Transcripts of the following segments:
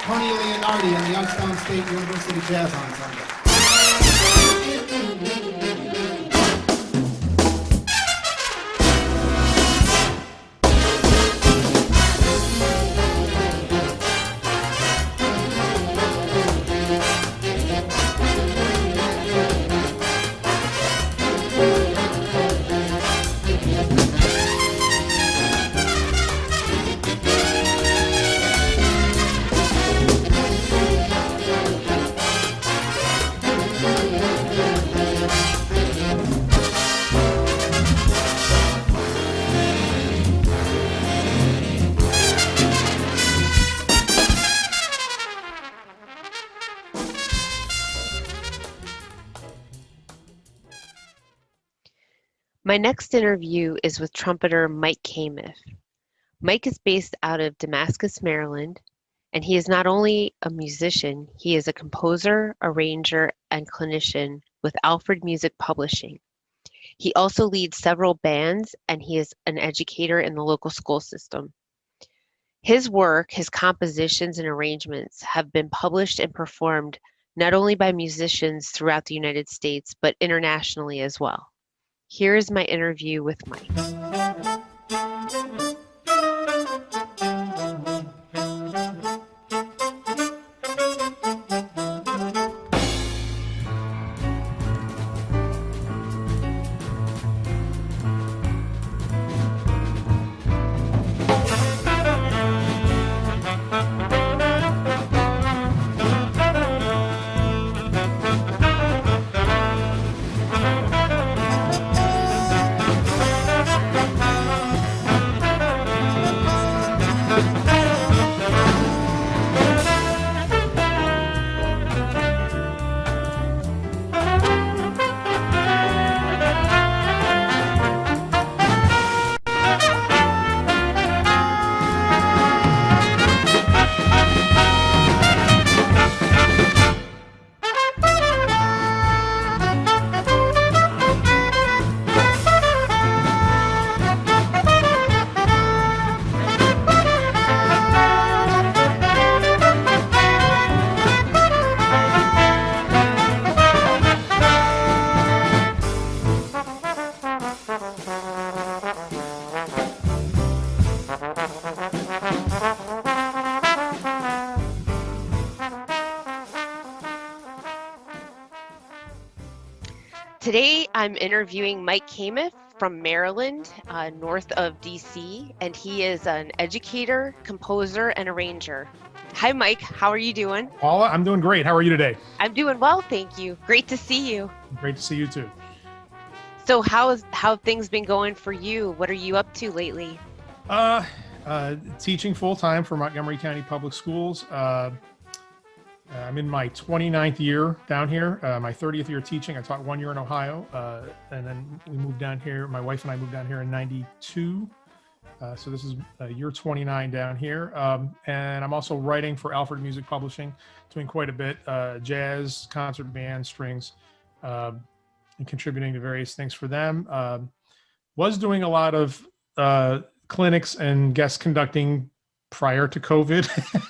Tony Leonardi and the Youngstown State University Jazz Ensemble. My next interview is with trumpeter Mike Kamuf. Mike is based out of Damascus, Maryland, and he is not only a musician, he is a composer, arranger, and clinician with Alfred Music Publishing. He also leads several bands, and he is an educator in the local school system. His work, his compositions and arrangements have been published and performed not only by musicians throughout the United States, but internationally as well. Here is my interview with Mike. Today, I'm interviewing Mike Kamuf from Maryland, north of DC, and he is an educator, composer, and arranger. Hi, Mike. How are you doing? Paula, I'm doing great. How are you today? I'm doing well, thank you. Great to see you. Great to see you too. So how have things been going for you? What are you up to lately? Teaching full-time for Montgomery County Public Schools. I'm in my 29th year down here, my 30th year teaching. I taught 1 year in Ohio, and then we moved down here. My wife and I moved down here in 92. So this is year 29 down here. And I'm also writing for Alfred Music Publishing, doing quite a bit, jazz, concert band, strings, and contributing to various things for them. Was doing a lot of clinics and guest conducting prior to COVID.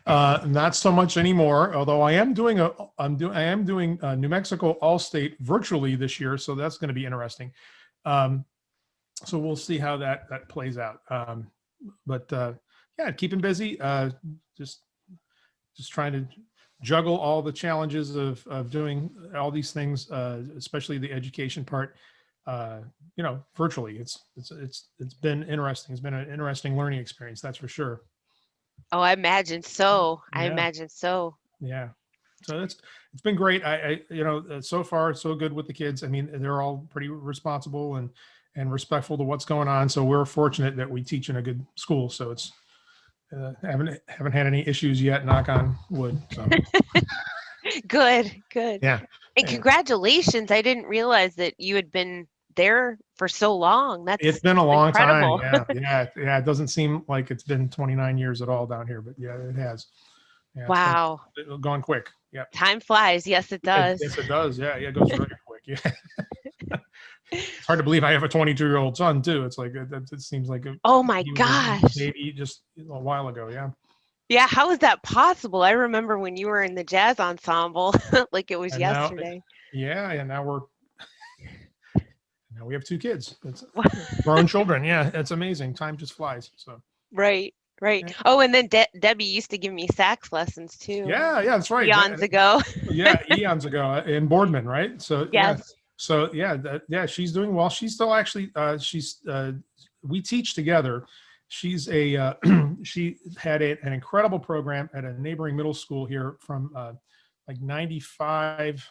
Not so much anymore, although I am doing New Mexico All-State virtually this year, so that's going to be interesting. So we'll see how that plays out. Yeah, keeping busy. Just trying to juggle all the challenges of doing all these things, especially the education part. Virtually. It's been interesting. It's been an interesting learning experience, that's for sure. Oh, I imagine so. Yeah. I imagine so. Yeah. So it's been great. So far so good with the kids. I mean, they're all pretty responsible and respectful to what's going on. So we're fortunate that we teach in a good school. So it's haven't had any issues yet, knock on wood. So. Good. Yeah. And congratulations. I didn't realize that you had been there for so long. It's been a long incredible. time. Yeah. It doesn't seem like it's been 29 years at all down here, but yeah, it has. Yeah, wow. It's gone quick. Yeah. Time flies. Yes, it does. Yes, it does. Yeah. It goes really quick. Yeah. It's hard to believe I have a 22-year-old son too. It's like, it seems like oh my gosh, maybe just a while ago. Yeah. Yeah, how is that possible? I remember when you were in the jazz ensemble, like it was And now, yesterday. yeah, and now we have 2 kids. It's grown children. Yeah, it's amazing. Time just flies. So Right, right. yeah, Oh, and then Debbie used to give me sax lessons too, yeah, that's right. eons ago. Yeah, eons ago in Boardman, right? So yeah, Yes. yeah, she's doing well. She's still actually we teach together. She's a she had an incredible program at a neighboring middle school here from like 95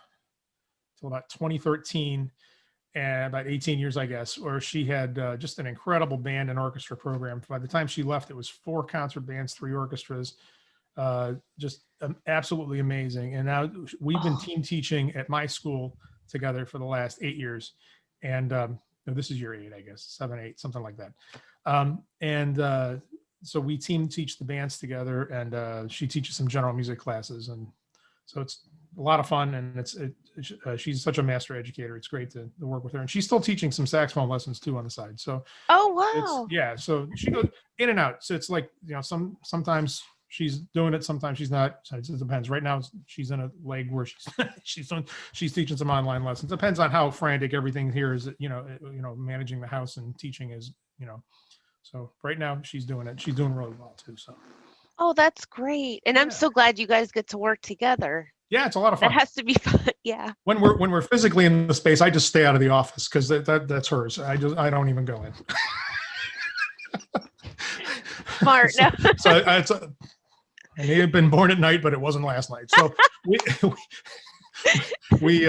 till about 2013, and about 18 years, I guess, where she had just an incredible band and orchestra program. By the time she left, it was 4 concert bands, 3 orchestras, just absolutely amazing. And now we've been Oh, team teaching at my school together for the last 8 years. And no, this is year 8, I guess, 7, 8, something like that. So we team teach the bands together, and she teaches some general music classes. And so it's a lot of fun, and she's such a master educator. It's great to work with her, and she's still teaching some saxophone lessons too on the side. So oh it's wow. yeah. So she goes in and out. So it's like, sometimes she's doing it, sometimes she's not. So it depends. Right now she's in a leg where she's teaching some online lessons. Depends on how frantic everything here is. Managing the house and teaching is. So right now she's doing it. She's doing really well too. So Oh, that's great. And I'm yeah, so glad you guys get to work together. yeah, it's a lot of That fun. has to be fun. Yeah. When we're physically in the space, I just stay out of the office because that's hers. I don't even go in. Smart. So, No. I may have been born at night, but it wasn't last night. So we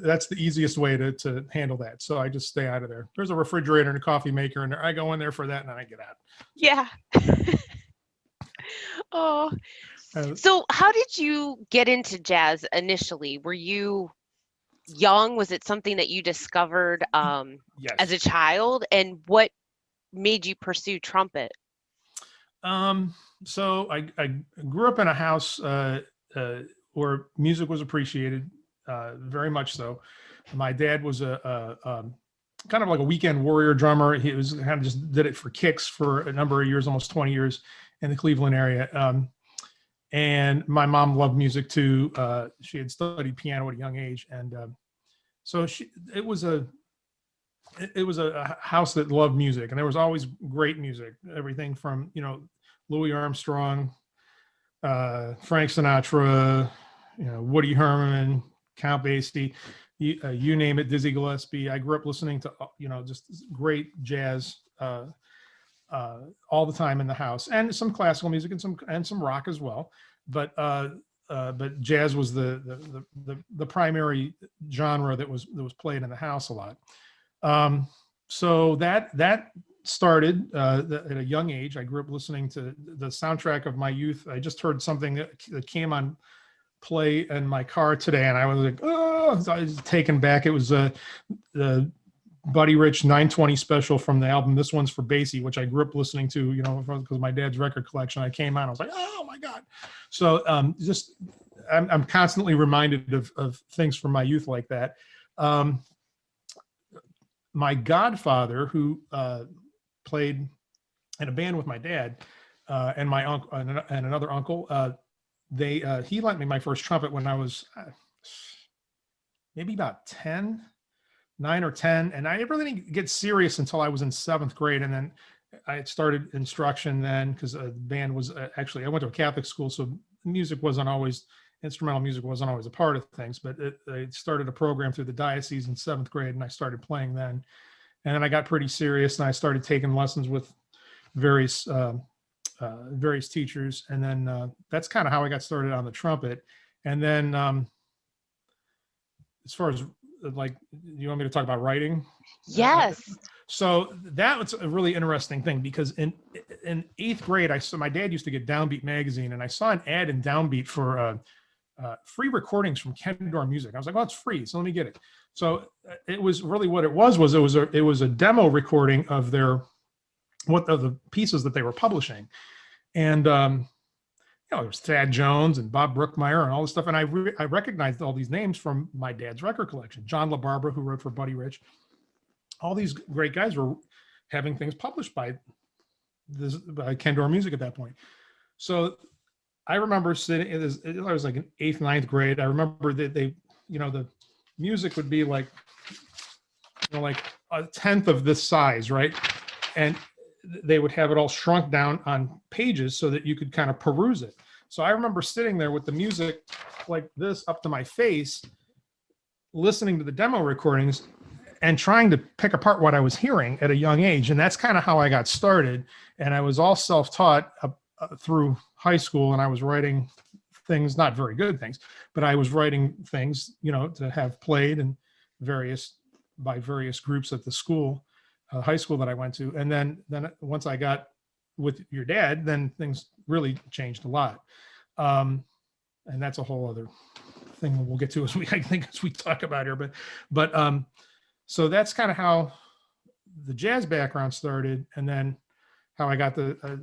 that's the easiest way to handle that. So I just stay out of there. There's a refrigerator and a coffee maker, and I go in there for that, and then I get out. Yeah. Oh. Uh, So how did you get into jazz initially? Were you young? Was it something that you discovered yes. as a child? And what made you pursue trumpet? So I grew up in a house where music was appreciated, very much so. My dad was a kind of like a weekend warrior drummer. He was kind of just did it for kicks for a number of years, almost 20 years in the Cleveland area. And my mom loved music too. She had studied piano at a young age, and so it was a house that loved music, and there was always great music. Everything from Louis Armstrong, Frank Sinatra, Woody Herman, Count Basie, you name it, Dizzy Gillespie. I grew up listening to just great jazz all the time in the house, and some classical music and some rock as well. But jazz was the primary genre that was played in the house a lot. So that started at a young age. I grew up listening to the soundtrack of my youth. I just heard something that came on play in my car today, and I was like, oh, I was taken back. It was the Buddy Rich 920 special from the album This One's for Basie, which I grew up listening to, because my dad's record collection. I came on, I was like, oh my God. So I'm constantly reminded of things from my youth like that. My godfather, who played in a band with my dad and my uncle and another uncle, he lent me my first trumpet when I was maybe about 9 or 10, and I really didn't get serious until I was in 7th grade, and then I started instruction then, because the band was actually, I went to a Catholic school, so instrumental music wasn't always a part of things, but they started a program through the diocese in 7th grade, and I started playing then. And then I got pretty serious, and I started taking lessons with various teachers, and then that's kind of how I got started on the trumpet. And then as far as like, you want me to talk about writing? Yes. So that was a really interesting thing, because in 8th grade, my dad used to get Downbeat magazine, and I saw an ad in Downbeat for free recordings from Kendor Music. I was like, well, it's free, so let me get it. So it was really what it was a demo recording of the pieces that they were publishing. And there was Thad Jones and Bob Brookmeyer and all this stuff. And I recognized all these names from my dad's record collection. John LaBarbera, who wrote for Buddy Rich. All these great guys were having things published by Kendor Music at that point. So I remember sitting, I was like in 8th, 9th grade. I remember that they, the music would be like, like a tenth of this size, right? And they would have it all shrunk down on pages so that you could kind of peruse it. So I remember sitting there with the music like this up to my face, listening to the demo recordings and trying to pick apart what I was hearing at a young age. And that's kind of how I got started. And I was all self-taught through high school, and I was writing things, not very good things, but I was writing things, to have played and by various groups at the school, high school that I went to. And then once I got with your dad, then things really changed a lot. And that's a whole other thing we'll get to as we talk about here. But so that's kind of how the jazz background started. And then how I got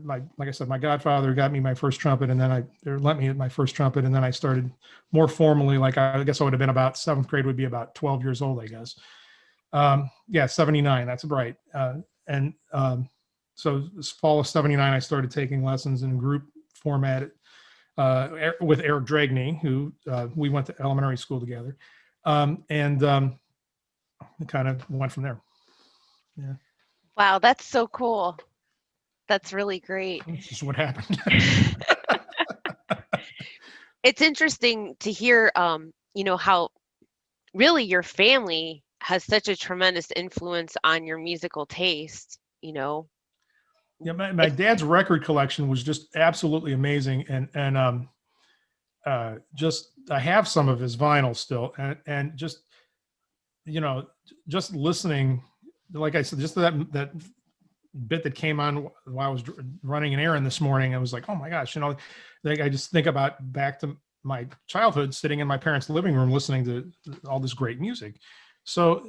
like I said, my godfather got me my first trumpet, and then let me my first trumpet. And then I started more formally, like I guess I would have been about 7th grade, would be about 12 years old, I guess. 79, that's right. So this fall of 79, I started taking lessons in group format with Eric Dragney, who we went to elementary school together. And it kind of went from there. Yeah. Wow, that's so cool. That's really great. This is what happened. It's interesting to hear, how really your family has such a tremendous influence on your musical taste, Yeah, my dad's record collection was just absolutely amazing. And just, I have some of his vinyl still, and just, just listening, like I said, just that bit that came on while I was running an errand this morning, I was like, oh my gosh, like I just think about back to my childhood, sitting in my parents' living room, listening to all this great music. So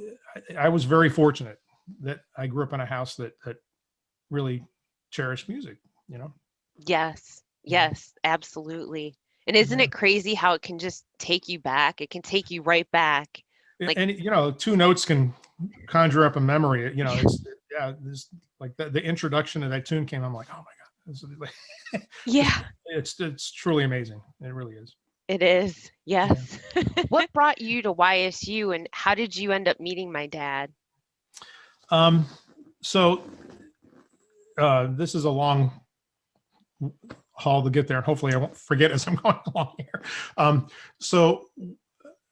I was very fortunate that I grew up in a house that really cherished music, Yes, absolutely. And isn't it crazy how it can just take you back? It can take you right back. And 2 notes can conjure up a memory. This like the introduction of that tune came. I'm like, oh my god, yeah, it's truly amazing. It really is. It is. Yes. Yeah. What brought you to YSU, and how did you end up meeting my dad? So this is a long haul to get there. Hopefully I won't forget as I'm going along here. So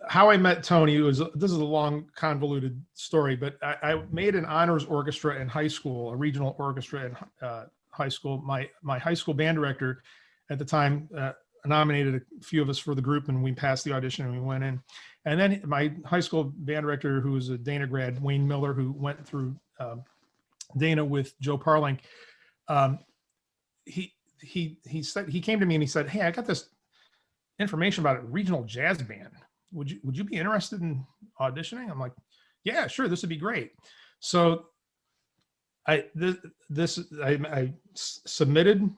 how I met Tony this is a long, convoluted story, but I made an honors orchestra in high school, a regional orchestra in high school. My high school band director at the time nominated a few of us for the group, and we passed the audition and we went in. And then my high school band director, who was a Dana grad, Wayne Miller, who went through Dana with Joe Parling, he said, he came to me and he said, hey, I got this information about a regional jazz band. Would you be interested in auditioning? I'm like, yeah, sure, this would be great. So I submitted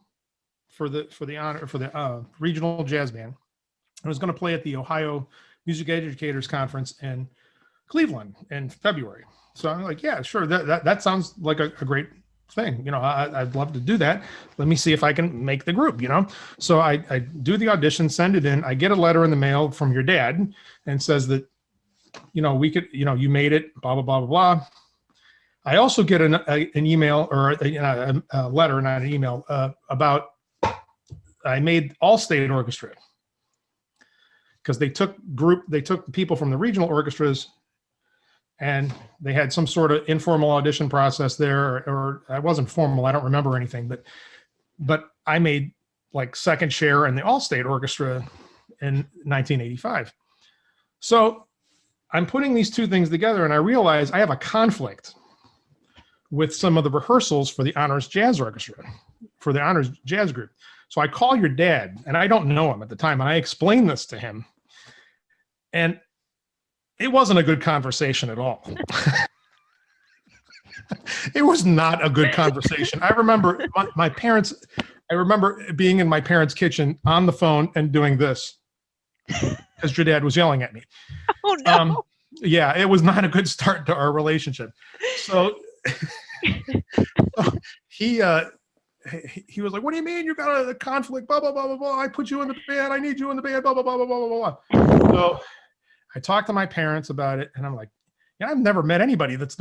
for the regional jazz band. I was going to play at the Ohio Music Educators Conference in Cleveland in February. So I'm like, yeah, sure, that sounds like a great thing. I'd love to do that. Let me see if I can make the group, So I do the audition, send it in. I get a letter in the mail from your dad and says that, we could, you made it, blah, blah, blah, blah, blah. I also get an email or a letter, not an email, about I made all-state orchestra, because they took people from the regional orchestras, and they had some sort of informal audition process there, or I wasn't formal, I don't remember anything, but I made like second chair in the all-state orchestra in 1985. So I'm putting these two things together, and I realize I have a conflict with some of the rehearsals for the honors jazz orchestra, for the honors jazz group. So I call your dad, and I don't know him at the time, and I explain this to him, and it wasn't a good conversation at all. It was not a good conversation. I remember my parents, I remember being in my parents' kitchen on the phone and doing this because your dad was yelling at me. Oh, no. Yeah, it was not a good start to our relationship. So he he was like, what do you mean you got a conflict? Blah, blah, blah, blah, blah. I put you in the band. I need you in the band, blah, blah, blah, blah, blah, blah, blah. So I talked to my parents about it, and I'm like, I've never met anybody that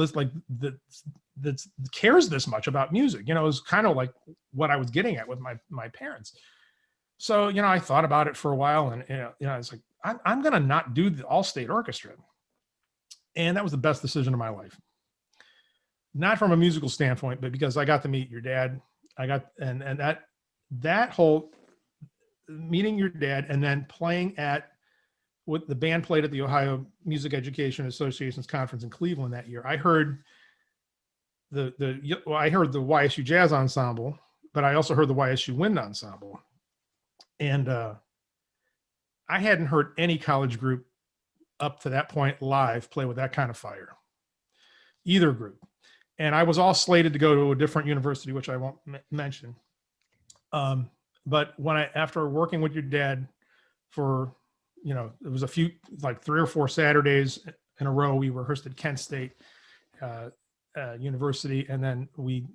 cares this much about music. It was kind of like what I was getting at with my parents. So, I thought about it for a while, and, it's like, I'm going to not do the all-state orchestra. And that was the best decision of my life. Not from a musical standpoint, but because I got to meet your dad. And that whole meeting your dad and then playing at what the band played at the Ohio Music Education Association's conference in Cleveland that year. I heard the YSU Jazz Ensemble, but I also heard the YSU Wind Ensemble. And I hadn't heard any college group up to that point live play with that kind of fire, either group. And I was all slated to go to a different university, which I won't mention. But after working with your dad for, it was a few, like 3 or 4 Saturdays in a row, we rehearsed at Kent State University. And then we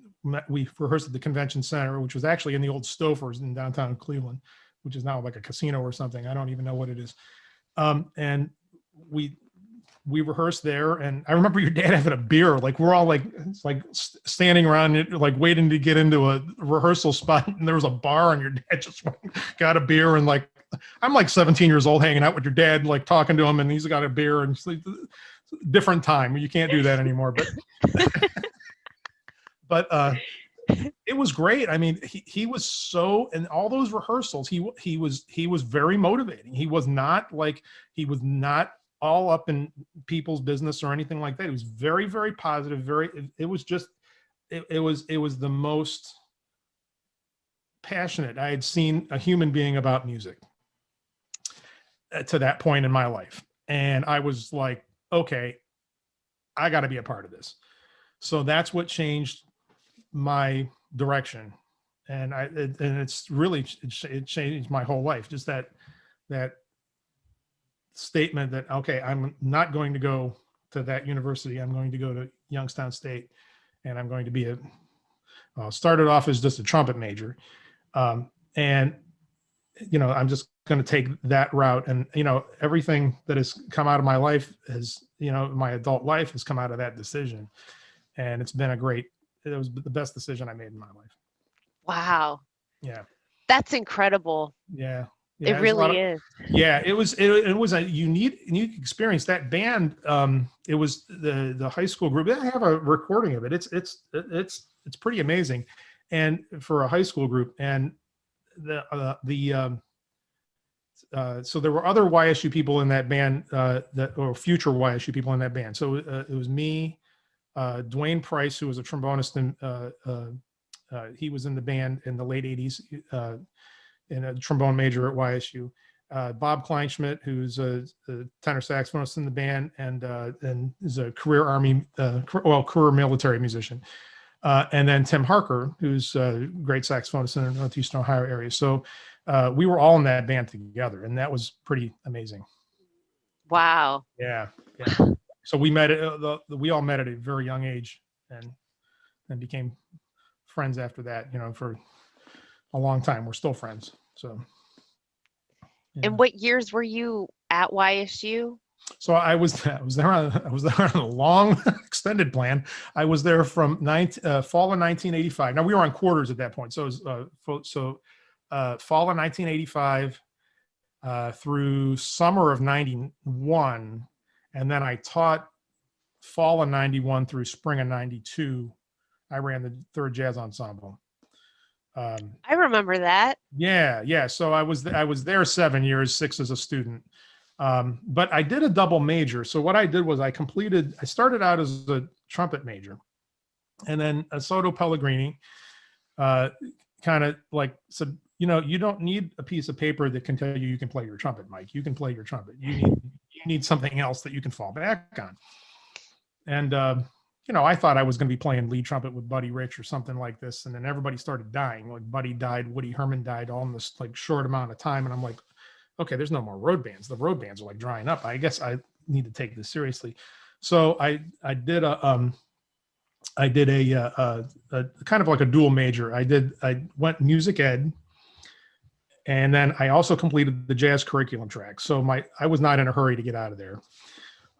rehearsed at the Convention Center, which was actually in the old Stofers in downtown Cleveland, which is now like a casino or something. I don't even know what it is. And we rehearsed there, and I remember your dad having a beer. Like we're all like standing around it, like waiting to get into a rehearsal spot, and there was a bar, and your dad just got a beer, and like I'm like 17 years old hanging out with your dad, like talking to him, and he's got a beer, and it's like different time. You can't do that anymore, but it was great. I mean, he was so, in all those rehearsals, he was very motivating. He was not all up in people's business or anything like that. It was very, very positive. It was the most passionate I had seen a human being about music to that point in my life. And I was like, okay, I got to be a part of this. So that's what changed my direction. And it's really, it changed my whole life. Just that statement that, okay, I'm not going to go to that university. I'm going to go to Youngstown State, and I'm going to be started off as just a trumpet major. And, I'm just going to take that route. And, everything that has come out of my life my adult life has come out of that decision. And it was the best decision I made in my life. Wow. Yeah. That's incredible. Yeah. It really is. Yeah, it was a unique experience. That band, it was the high school group. I have a recording of it. It's pretty amazing, and for a high school group. And so there were other YSU people in that band, or future YSU people in that band. So it was me, Dwayne Price, who was a trombonist, and he was in the band in the late '80s. And a trombone major at YSU, Bob Kleinschmidt, who's a tenor saxophonist in the band and is a career military musician, and then Tim Harker, who's a great saxophonist in the Northeastern Ohio area. So we were all in that band together, and that was pretty amazing. Wow. Yeah. So we all met at a very young age, and became friends after that. For a long time. We're still friends. So. Yeah. And what years were you at YSU? So I was there on a long extended plan. I was there from fall of 1985. Now we were on quarters at that point. So it was, fall of 1985 through summer of 91. And then I taught fall of 91 through spring of 92. I ran the third jazz ensemble. I remember that. Yeah. So I was there 7 years, 6 as a student. But I did a double major. So what I did was I started out as a trumpet major, and then Soto Pellegrini kind of like said, you don't need a piece of paper that can tell you can play your trumpet, Mike. You can play your trumpet. You need something else that you can fall back on. And I thought I was going to be playing lead trumpet with Buddy Rich or something like this. And then everybody started dying. Like Buddy died, Woody Herman died all in this like short amount of time. And I'm like, okay, there's no more road bands. The road bands are like drying up. I guess I need to take this seriously. So I did I did a kind of like a dual major. I went music ed, and then I also completed the jazz curriculum track. So I was not in a hurry to get out of there.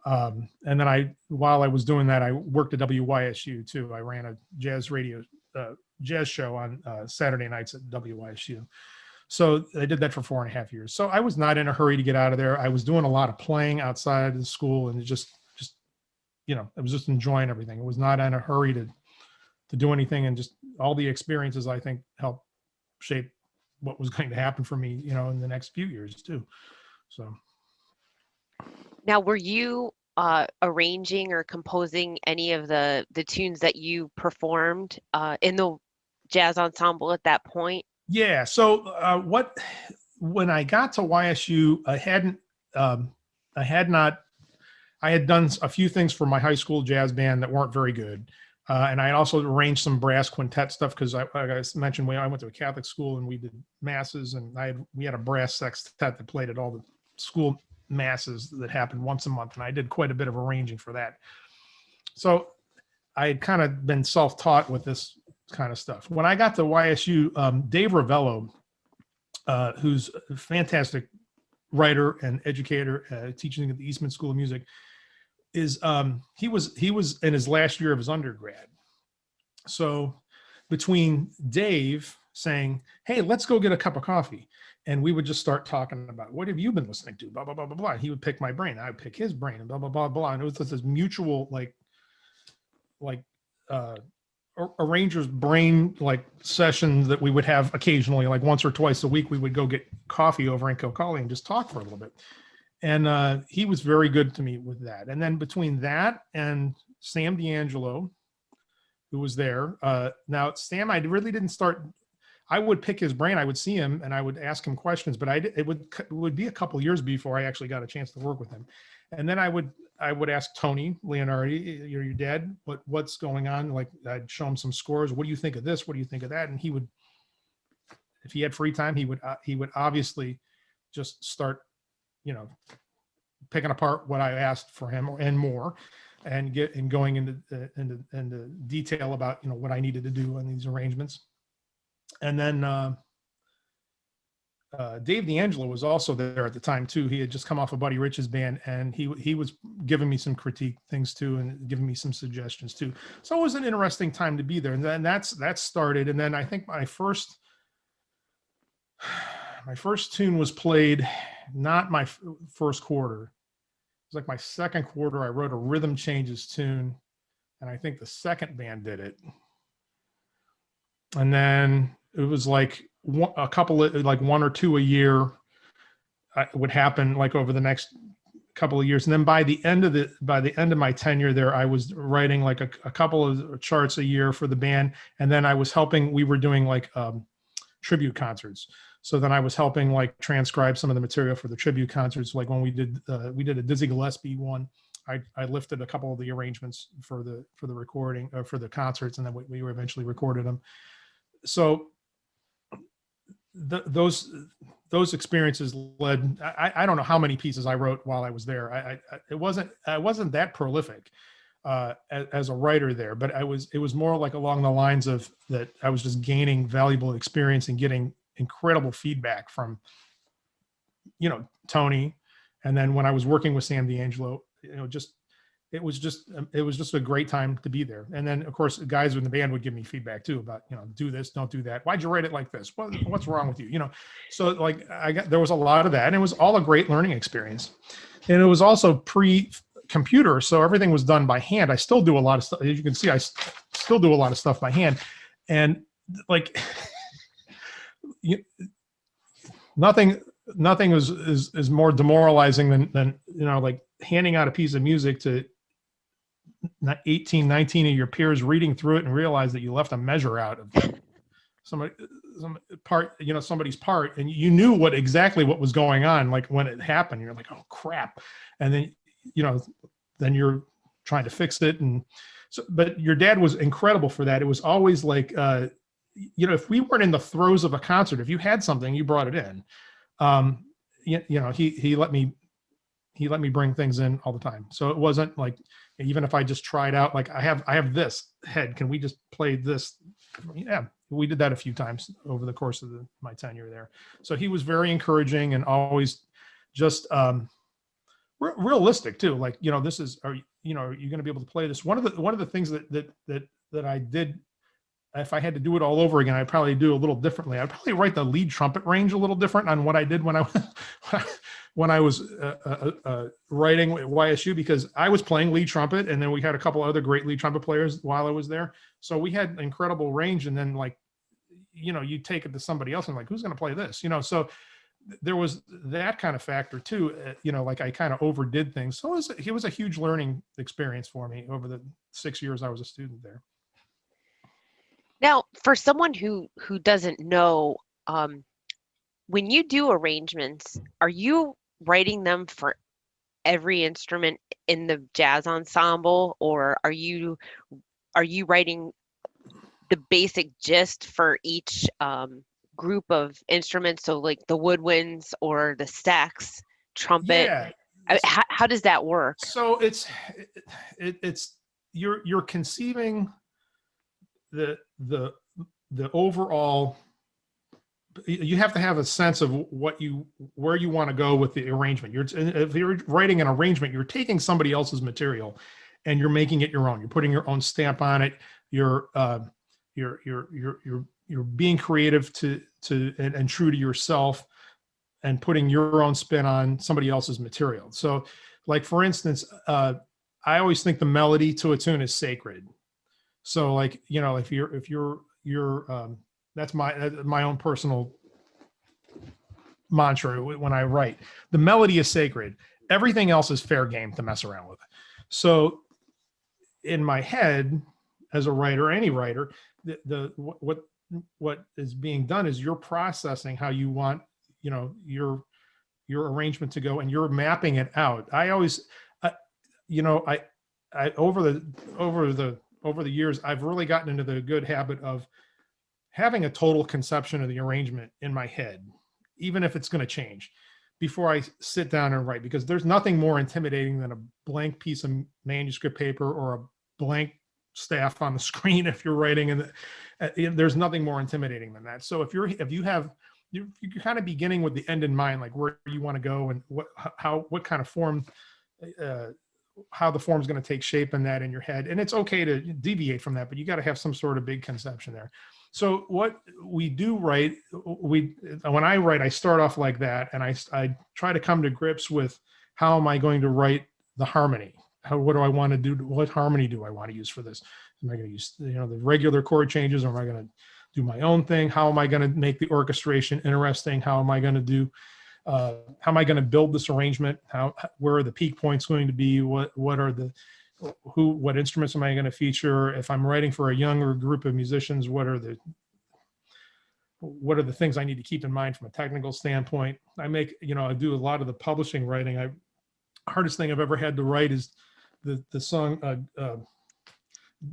And then while I was doing that, I worked at WYSU too. I ran a jazz radio, jazz show on Saturday nights at WYSU. So I did that for 4.5 years. So I was not in a hurry to get out of there. I was doing a lot of playing outside of the school, and it just I was just enjoying everything. I was not in a hurry to do anything, and just all the experiences I think helped shape what was going to happen for me, in the next few years too. So. Now, were you arranging or composing any of the tunes that you performed in the jazz ensemble at that point? Yeah. So when I got to YSU, I had done a few things for my high school jazz band that weren't very good. And I also arranged some brass quintet stuff because like I mentioned, I went to a Catholic school and we did masses, and we had a brass sextet that played at all the school masses that happened once a month. And I did quite a bit of arranging for that. So I had kind of been self-taught with this kind of stuff. When I got to YSU, Dave Ravello, who's a fantastic writer and educator, teaching at the Eastman School of Music, he was in his last year of his undergrad. So between Dave saying, "Hey, let's go get a cup of coffee," and we would just start talking about, what have you been listening to? Blah blah blah blah blah. And he would pick my brain, I would pick his brain, and blah blah blah blah. And it was just this mutual arranger's brain session that we would have occasionally, like once or twice a week. We would go get coffee over in Kilcolly and just talk for a little bit. And he was very good to me with that. And then between that and Sam D'Angelo, who was there. Now, Sam, I really didn't start. I would pick his brain. I would see him and I would ask him questions, but it would be a couple years before I actually got a chance to work with him. And then I would ask Tony Leonardi, your dad, what's going on? Like, I'd show him some scores. What do you think of this? What do you think of that? And he would, if he had free time, he would obviously just start, picking apart what I asked for him and more, and going into detail about, what I needed to do on these arrangements. And then Dave D'Angelo was also there at the time too. He had just come off of Buddy Rich's band, and he was giving me some critique things too, and giving me some suggestions too. So it was an interesting time to be there. And then that started. And then I think my first tune was played, not my first quarter. It was like my second quarter. I wrote a rhythm changes tune, and I think the second band did it. And then it was like a couple of, like one or two a year would happen like over the next couple of years. And then by the end of my tenure there, I was writing like a couple of charts a year for the band. And then I was helping, we were doing like tribute concerts. So then I was helping like transcribe some of the material for the tribute concerts. Like when we did a Dizzy Gillespie one, I lifted a couple of the arrangements for the recording, for the concerts, and then we eventually recorded them. So those experiences led. I don't know how many pieces I wrote while I was there. I wasn't that prolific as a writer there, but it was more like along the lines of that I was just gaining valuable experience and getting incredible feedback from, Tony. And then when I was working with Sam D'Angelo, it was just a great time to be there. And then of course, the guys in the band would give me feedback too about, do this, don't do that. Why'd you write it like this? What's wrong with you? So like there was a lot of that, and it was all a great learning experience. And it was also pre-computer. So everything was done by hand. I still do a lot of stuff. As you can see, I still do a lot of stuff by hand. And like, nothing is more demoralizing than like handing out a piece of music to 18, 19 of your peers, reading through it and realize that you left a measure out of some part, somebody's part, and you knew exactly what was going on. Like when it happened, you're like, oh crap. And then, then you're trying to fix it. And so, but your dad was incredible for that. It was always like, if we weren't in the throes of a concert, if you had something, you brought it in. He let me bring things in all the time. So it wasn't like even if I just tried out, like I have this head, can we just play this? Yeah, we did that a few times over the course of my tenure there. So he was very encouraging and always just realistic too. Like, this is, are you going to be able to play this? One of the things that I did, if I had to do it all over again, I'd probably do a little differently. I'd probably write the lead trumpet range a little different on what I did when I was writing at YSU, because I was playing lead trumpet, and then we had a couple other great lead trumpet players while I was there. So we had incredible range, and then like, you take it to somebody else and like, who's going to play this? So there was that kind of factor too. Like I kind of overdid things. So it was a huge learning experience for me over the 6 years I was a student there. Now, for someone who doesn't know, when you do arrangements, are you writing them for every instrument in the jazz ensemble, or are you writing the basic gist for each group of instruments? So like the woodwinds or the sax, trumpet. Yeah. How does that work? So it's you're conceiving the overall. You have to have a sense of where you want to go with the arrangement. If you're writing an arrangement, you're taking somebody else's material and you're making it your own. You're putting your own stamp on it. You're being creative and true to yourself, and putting your own spin on somebody else's material. So, like for instance, I always think the melody to a tune is sacred. So, like if you're that's my own personal mantra when I write. The melody is sacred. Everything else is fair game to mess around with. So, in my head, as a writer, any writer, what is being done is you're processing how you want your arrangement to go, and you're mapping it out. I always over the years, I've really gotten into the good habit of having a total conception of the arrangement in my head, even if it's going to change, before I sit down and write, because there's nothing more intimidating than a blank piece of manuscript paper or a blank staff on the screen if you're writing, and there's nothing more intimidating than that. So if you're kind of beginning with the end in mind, like where you want to go and what kind of form, how the form's going to take shape in that in your head. And it's okay to deviate from that, but you got to have some sort of big conception there. So what we do write, when I write, I start off like that, and I try to come to grips with how am I going to write the harmony? What do I want to do? What harmony do I want to use for this? Am I going to use the regular chord changes, or am I going to do my own thing? How am I going to make the orchestration interesting? How am I going to do? How am I going to build this arrangement? Where are the peak points going to be? What instruments am I going to feature? If I'm writing for a younger group of musicians, what are the things I need to keep in mind from a technical standpoint? I do a lot of the publishing writing. Hardest thing I've ever had to write is the song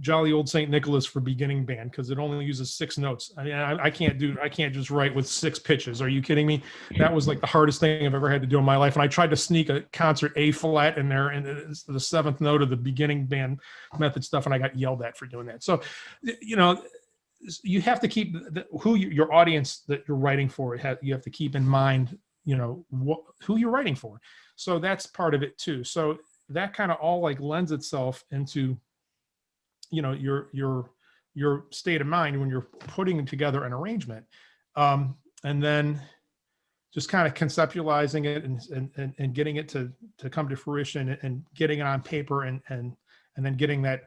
Jolly Old St. Nicholas for beginning band, because it only uses 6 notes. I mean, I can't just write with 6 pitches. Are you kidding me? That was like the hardest thing I've ever had to do in my life. And I tried to sneak a concert A flat in there, and it's the 7th note of the beginning band method stuff, and I got yelled at for doing that. So, you have to keep your audience that you're writing for. You have to keep in mind, who you're writing for. So that's part of it too. So that kind of all like lends itself into your state of mind when you're putting together an arrangement, and then just kind of conceptualizing it and getting it to come to fruition, and getting it on paper, and then getting that,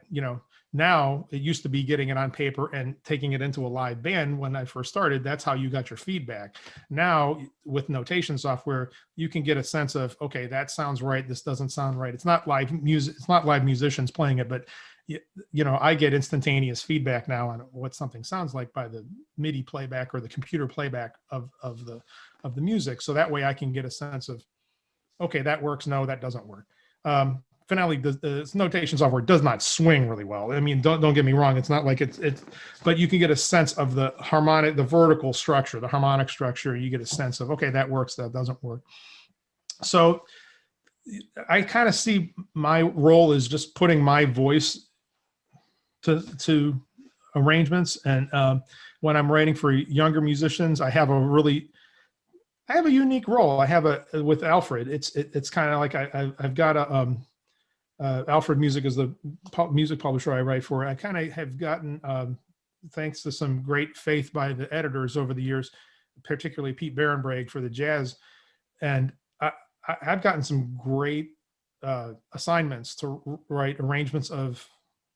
now it used to be getting it on paper and taking it into a live band. When I first started, that's how you got your feedback. Now with notation software, you can get a sense of, okay, that sounds right, this doesn't sound right. It's not live music, it's not live musicians playing it, but I get instantaneous feedback now on what something sounds like by the MIDI playback or the computer playback of the music. So that way I can get a sense of, okay, that works. No, that doesn't work. Finale, the notation software does not swing really well. I mean, don't get me wrong. It's not like it's, but you can get a sense of the vertical structure, the harmonic structure. You get a sense of, okay, that works, that doesn't work. So, I kind of see my role as just putting my voice to arrangements. And when I'm writing for younger musicians, I have a unique role. I have with Alfred. It's kind of like I've got Alfred Music is the music publisher I write for. I kind of have gotten, thanks to some great faith by the editors over the years, particularly Pete Barenbrag for the jazz. And I've gotten some great assignments to write arrangements of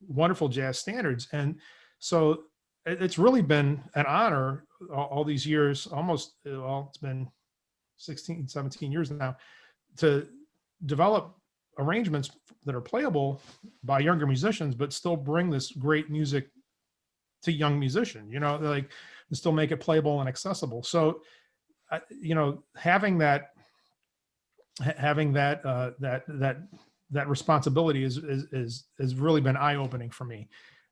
wonderful jazz standards. And so it's really been an honor all these years, almost, well, it's been 16, 17 years now, to develop arrangements that are playable by younger musicians, but still bring this great music to young musician, like still make it playable and accessible. So, having that responsibility has really been eye-opening for me.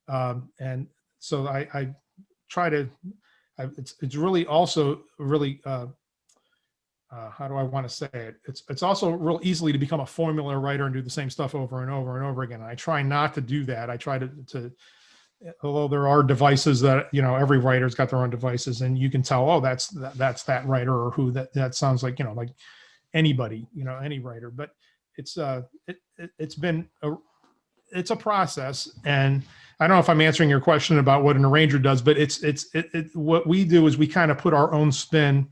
And so I try to, it's really also really, how do I want to say it? It's also real easily to become a formula writer and do the same stuff over and over and over again. I try not to do that. I try to although there are devices that, every writer's got their own devices, and you can tell, oh, that's that writer, or who that sounds like, like anybody, any writer. But it's been it's a process. And I don't know if I'm answering your question about what an arranger does, but what we do is we kind of put our own spin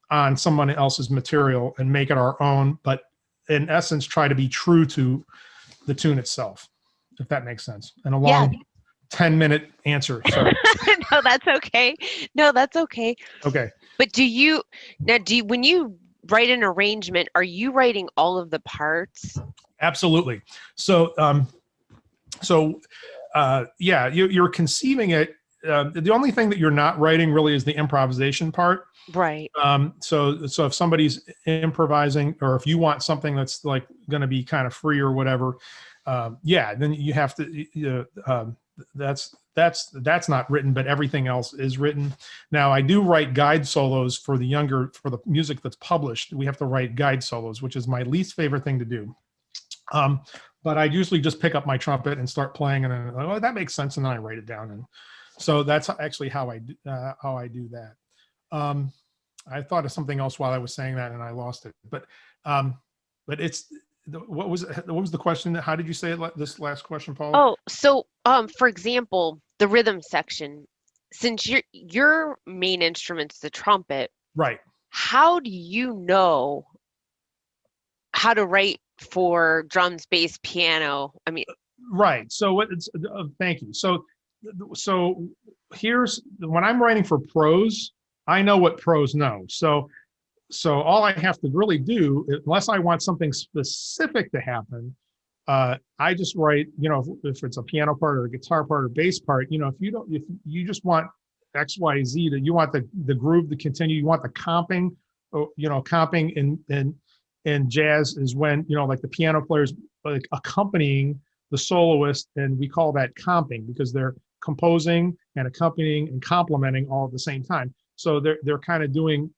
on someone else's material and make it our own, but in essence, try to be true to the tune itself, if that makes sense. And a long 10-minute answer. Sorry. No, that's okay. No, that's okay. Okay. But when you write an arrangement, are you writing all of the parts? Absolutely. So, you're conceiving it. The only thing that you're not writing really is the improvisation part. Right. So if somebody's improvising, or if you want something that's like going to be kind of free or whatever, then you have to, that's not written, but everything else is written. Now I do write guide solos for the music that's published. We have to write guide solos, which is my least favorite thing to do. But I usually just pick up my trumpet and start playing, and then, oh, that makes sense. And then I write it down. And so that's actually how I do that. I thought of something else while I was saying that, and I lost it. But it's what was the question? How did you say it? This last question, Paula? Oh, so for example, the rhythm section. Since your main instrument's the trumpet, right? How do you know how to write for drums, bass, piano? I mean, right. So thank you. So here's when I'm writing for pros, I know what pros know. So all I have to really do, unless I want something specific to happen, I just write, if it's a piano part or a guitar part or bass part, if you just want X, Y, Z, you want the groove to continue, you want the comping, comping in jazz is when, like the piano players like accompanying the soloist, and we call that comping because they're composing and accompanying and complementing all at the same time. So they're kind of doing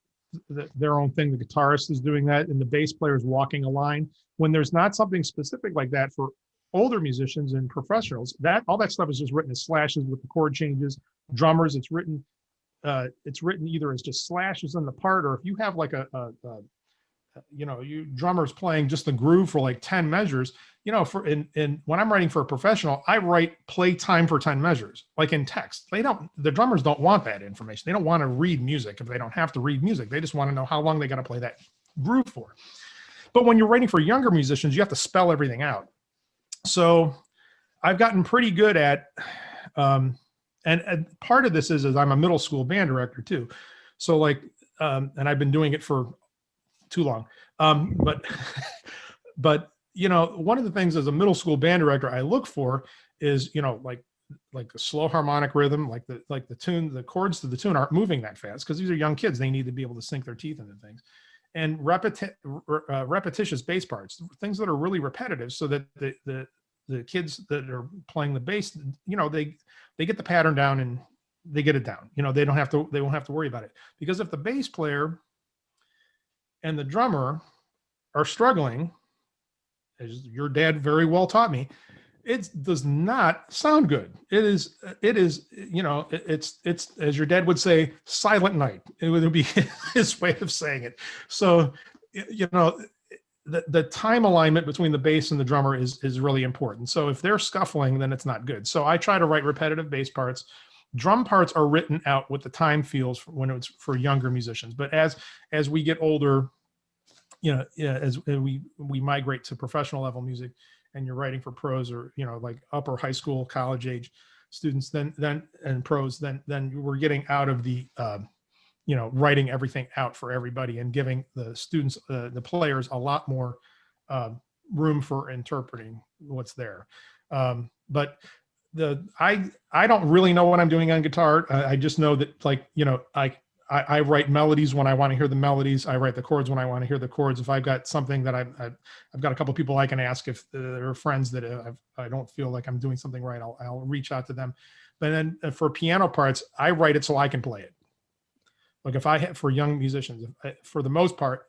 their own thing. The guitarist is doing that, and the bass player is walking a line. When there's not something specific like that for older musicians and professionals, all that stuff is just written as slashes with the chord changes. Drummers, it's written either as just slashes in the part, or if you have like you drummers playing just the groove for like 10 measures, when I'm writing for a professional, I write play time for 10 measures, like in text. The drummers don't want that information. They don't want to read music if they don't have to read music. They just want to know how long they got to play that groove for. But when you're writing for younger musicians, you have to spell everything out. So I've gotten pretty good at, and part of this is I'm a middle school band director too. So and I've been doing it for too long. But one of the things as a middle school band director I look for is, like a slow harmonic rhythm, like the tune, the chords to the tune aren't moving that fast because these are young kids. They need to be able to sink their teeth into things. And repetitious bass parts, things that are really repetitive, so that the kids that are playing the bass, they get the pattern down and they get it down. They won't have to worry about it. Because if the bass player and the drummer are struggling, as your dad very well taught me, it does not sound good. It is, it's, as your dad would say, silent night. It would be his way of saying it. So, the time alignment between the bass and the drummer is really important. So if they're scuffling, then it's not good. So I try to write repetitive bass parts. Drum parts are written out what the time feels when it's for younger musicians. But as we get older, as we migrate to professional level music, and you're writing for pros or like upper high school, college age students, then and pros, then we're getting out of the writing everything out for everybody and giving the students, the players, a lot more room for interpreting what's there. But I don't really know what I'm doing on guitar. I just know that, like, I write melodies when I want to hear the melodies. I write the chords when I want to hear the chords. If I've got something that I've got a couple of people I can ask, if there are friends that I don't feel like I'm doing something right, I'll reach out to them. But then for piano parts, I write it so I can play it. Like if I have, for young musicians, for the most part,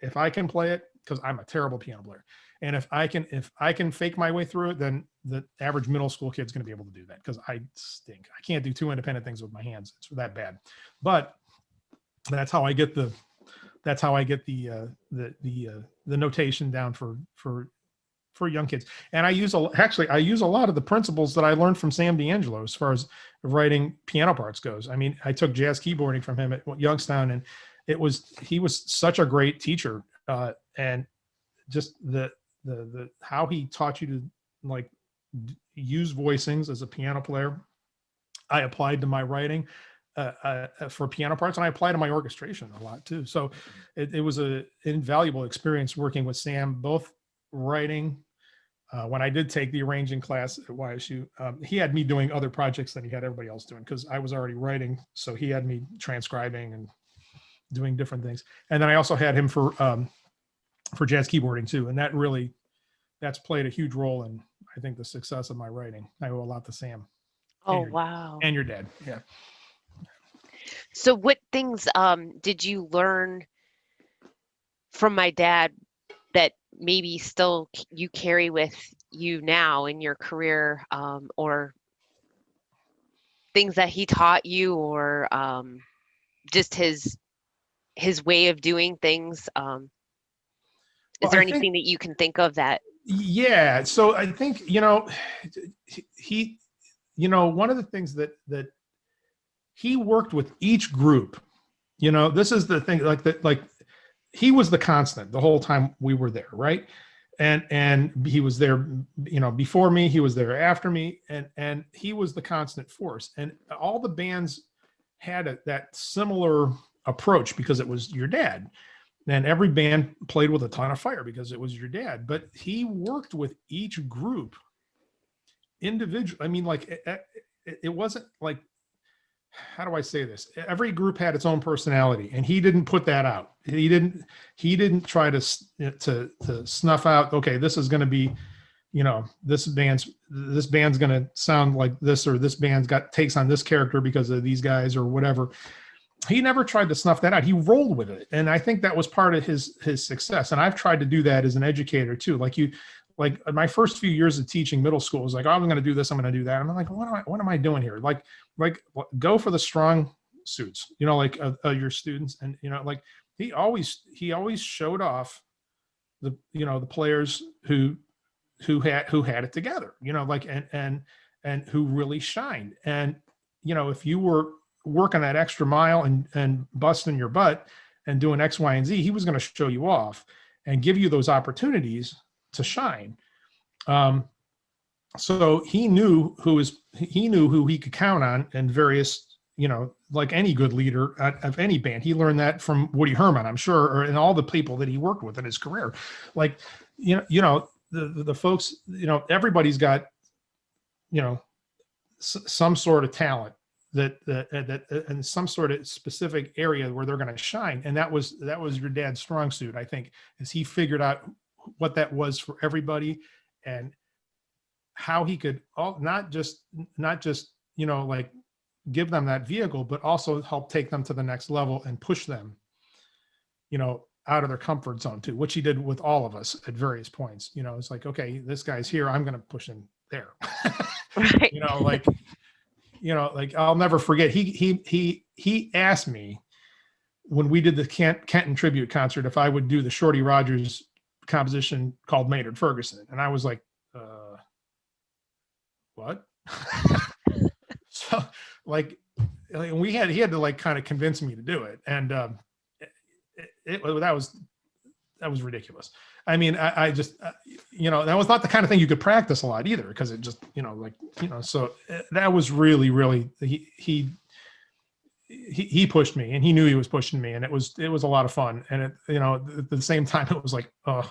if I can play it, because I'm a terrible piano player, and if I can fake my way through it, then the average middle school kid's going to be able to do that, because I stink. I can't do two independent things with my hands. It's that bad. But that's how I get the notation down for young kids. And I use a lot of the principles that I learned from Sam D'Angelo as far as writing piano parts goes. I mean, I took jazz keyboarding from him at Youngstown, and he was such a great teacher. And just the how he taught you to, like, use voicings as a piano player, I applied to my writing for piano parts, and I applied to my orchestration a lot too. So it was an invaluable experience working with Sam, both writing. When I did take the arranging class at YSU, he had me doing other projects than he had everybody else doing, because I was already writing. So he had me transcribing and doing different things. And then I also had him for jazz keyboarding too. And that's played a huge role in, I think, the success of my writing. I owe a lot to Sam. Oh, wow. And your dad. Yeah. So what things did you learn from my dad that maybe still you carry with you now in your career, or things that he taught you, or just his way of doing things? Is there anything that you can think of that? Yeah. So I think, he, one of the things that he worked with each group, this is the thing, like he was the constant the whole time we were there. Right. And he was there, before me, he was there after me, and he was the constant force. And all the bands had that similar approach, because it was your dad. And every band played with a ton of fire because it was your dad. But he worked with each group individually. I mean, like, it wasn't like, how do I say this? Every group had its own personality, and he didn't put that out. He didn't try to snuff out, okay, this is going to be, this band's going to sound like this, or this band's takes on this character because of these guys or whatever. He never tried to snuff that out. He rolled with it. And I think that was part of his success. And I've tried to do that as an educator too. Like my first few years of teaching middle school was like, oh, I'm going to do this, I'm going to do that. I'm like, what am I doing here? Like go for the strong suits, your students. And, like he always showed off the players who had it together, and who really shined. And, if you were working that extra mile and busting your butt and doing X, Y, and Z, he was going to show you off and give you those opportunities to shine. So he knew who he could count on in various, like any good leader of any band. He learned that from Woody Herman, I'm sure, and all the people that he worked with in his career. Like, the folks, everybody's got, some sort of talent that in some sort of specific area where they're going to shine. And that was your dad's strong suit, I think, is he figured out what that was for everybody, and how he could not just like give them that vehicle, but also help take them to the next level and push them, out of their comfort zone too, which he did with all of us at various points. You know, it's like, okay, this guy's here, I'm going to push him there. Right. Like I'll never forget. He asked me when we did the Kenton tribute concert if I would do the Shorty Rogers composition called Maynard Ferguson, and I was like, what? So like he had to like kind of convince me to do it, and that was ridiculous. I mean, I just, that was not the kind of thing you could practice a lot either, because it just, so that was really, he pushed me, and he knew he was pushing me, and it was a lot of fun. And at the same time, it was like, oh,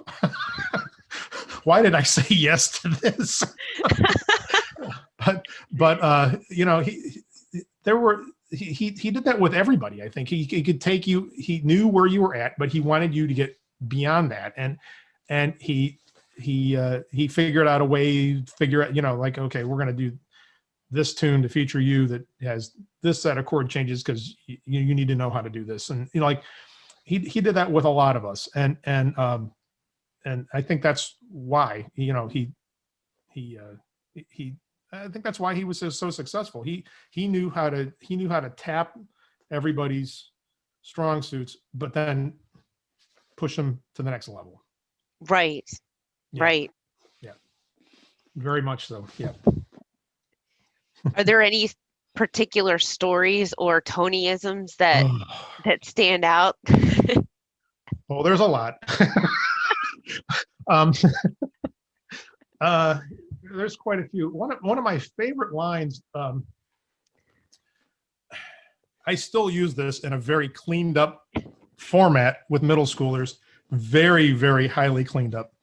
why did I say yes to this? but he did that with everybody. I think he could take you, he knew where you were at, but he wanted you to get beyond that. And he figured out a way, like, okay, we're going to do this tune to feature you that has this set of chord changes, because you need to know how to do this. And like he did that with a lot of us. And I think that's why, I think that's why he was so successful. He knew how to tap everybody's strong suits, but then push them to the next level. Right. Yeah. Right. Yeah. Very much so. Yeah. Are there any particular stories or Tonyisms that stand out? Well, there's a lot. There's quite a few. One of my favorite lines, I still use this in a very cleaned up format with middle schoolers, very, very highly cleaned up,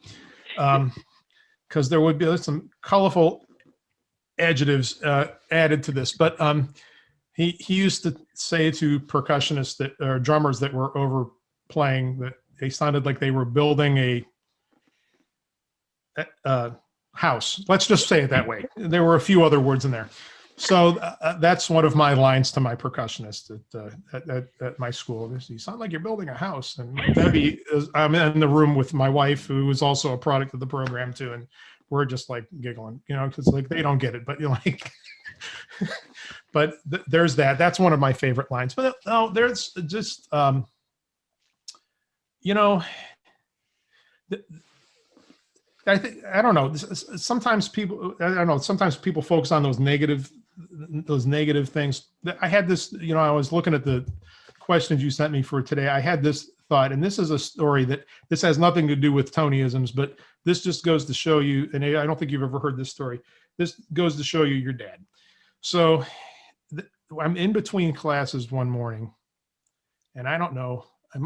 because there would be some colorful adjectives added to this. But he used to say to percussionists or drummers that were overplaying that they sounded like they were building a house. Let's just say it that way. There were a few other words in there. So that's one of my lines to my percussionist at my school. You sound like you're building a house. And that'd be, I'm in the room with my wife, who is also a product of the program too. And we're just like giggling, because like they don't get it, but you're like, but there's that. That's one of my favorite lines. But there's just, I don't know. Sometimes people focus on those negative things. I had this, I was looking at the questions you sent me for today. I had this thought, and this is a story that this has nothing to do with Tonyisms, but this just goes to show you, and I don't think you've ever heard this story. This goes to show you your dad. So I'm in between classes one morning, and I don't know, I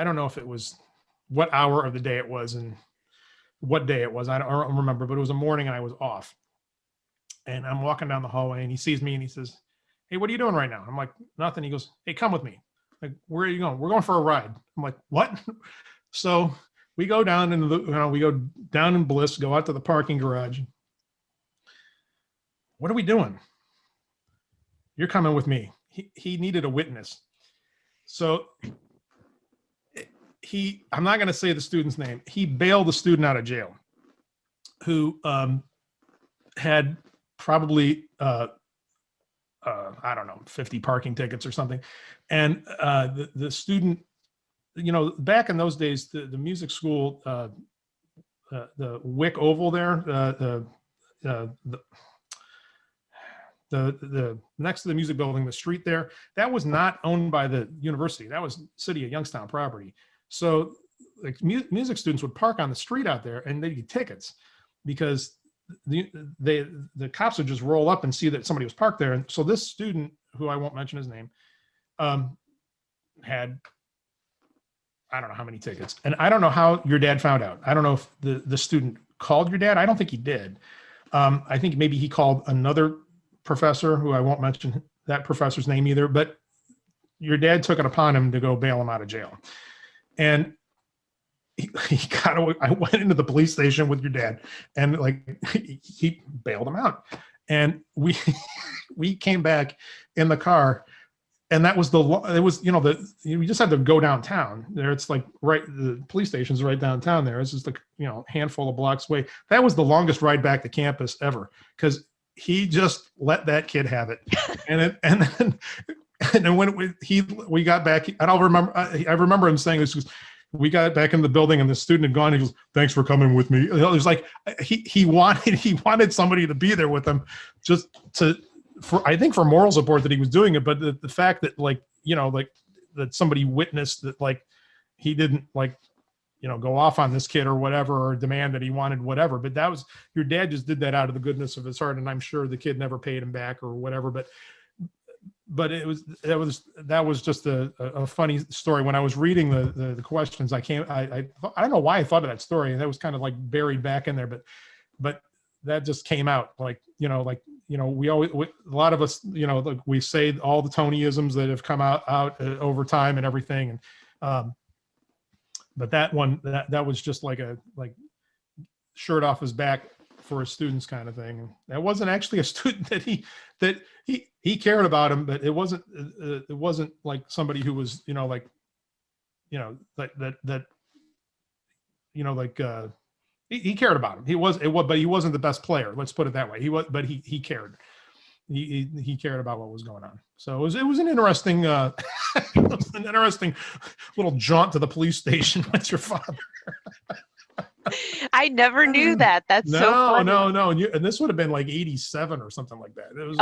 don't know if it was what hour of the day it was and what day it was. I don't remember, but it was a morning and I was off. And I'm walking down the hallway and he sees me and he says, "Hey, what are you doing right now?" I'm like, "Nothing." He goes, "Hey, come with me." Like, "Where are you going?" "We're going for a ride." I'm like, "What?" So we go down we go down in Bliss, go out to the parking garage. "What are we doing?" "You're coming with me." He needed a witness. So I'm not going to say the student's name. He bailed the student out of jail who had probably, I don't know, 50 parking tickets or something. And the student, back in those days, the music school, the Wick Oval there, the next to the music building, the street there, that was not owned by the university. That was city of Youngstown property. So like music students would park on the street out there and they'd get tickets because the cops would just roll up and see that somebody was parked there. And so this student, who I won't mention his name, had, I don't know how many tickets. And I don't know how your dad found out. I don't know if the student called your dad. I don't think he did. I think maybe he called another professor, who I won't mention that professor's name either, but your dad took it upon him to go bail him out of jail. And he got away. I went into the police station with your dad and like he bailed him out. And we came back in the car and that was it was, you just had to go downtown there. It's like the police station's right downtown there. It's just like, handful of blocks away. That was the longest ride back to campus ever, because he just let that kid have it. And then when we got back, and I remember him saying this, we got back in the building and the student had gone. He goes, "Thanks for coming with me." It was like he wanted somebody to be there with him, just I think for moral support that he was doing it, but the fact that that somebody witnessed that he didn't go off on this kid or whatever, or demand that he wanted whatever. But that was, your dad just did that out of the goodness of his heart, and I'm sure the kid never paid him back or whatever. But that was just a funny story. When I was reading the questions, I don't know why I thought of that story, and that was kind of buried back in there, but that just came out we always, a lot of us, we say all the Tonyisms that have come out over time and everything. And but that one, that was just like shirt off his back for his students kind of thing. And that wasn't actually a student that he cared about him, but it wasn't like somebody who was, he cared about him. But he wasn't the best player. Let's put it that way. He cared. He cared about what was going on. So it was an interesting, little jaunt to the police station with your father. I never knew that. That's so funny. No. And this would have been like 87 or something like that. It was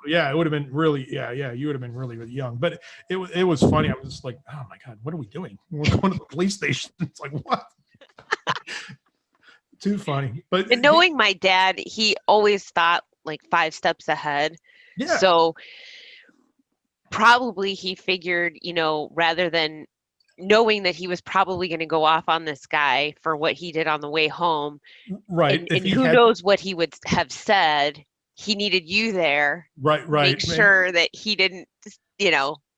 it would have been really, you would have been really, really young. But it was funny. I was just like, oh my God, what are we doing? We're going to the police station. It's like, what? Too funny. But and knowing my dad, he always thought 5 steps ahead. Yeah. So probably he figured, rather than knowing that he was probably going to go off on this guy for what he did on the way home. Right. And who knows what he would have said. He needed you there. Right. Make sure that he didn't,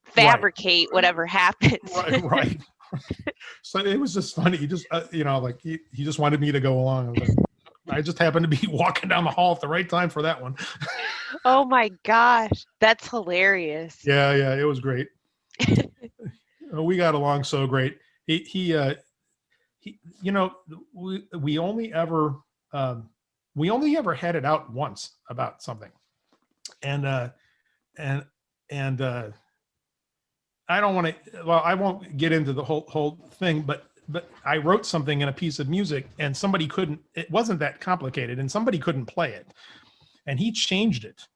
fabricate whatever happened. Right. So it was just funny. He just, he just wanted me to go along. I just happened to be walking down the hall at the right time for that one. Oh my gosh, that's hilarious. Yeah, it was great. We got along so great. We only ever had it out once about something, and I don't want to. Well, I won't get into the whole thing, but I wrote something in a piece of music, and somebody couldn't. It wasn't that complicated, and somebody couldn't play it, and he changed it.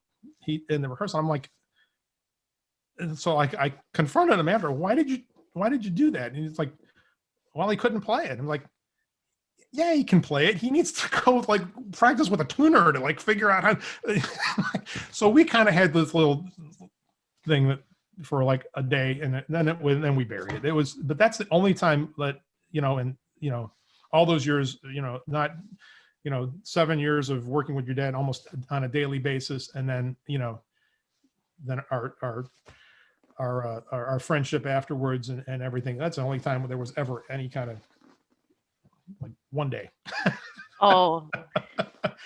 In the rehearsal, I'm like, and so I confronted him after. Why did you do that? And he's like, well, he couldn't play it. I'm like, yeah, he can play it. He needs to go practice with a tuner to figure out how. So we kind of had this little thing that for a day, and then we buried it. But that's the only time that all those years, not 7 years of working with your dad almost on a daily basis, and then then our friendship afterwards and everything. That's the only time there was ever any kind of one day. Oh,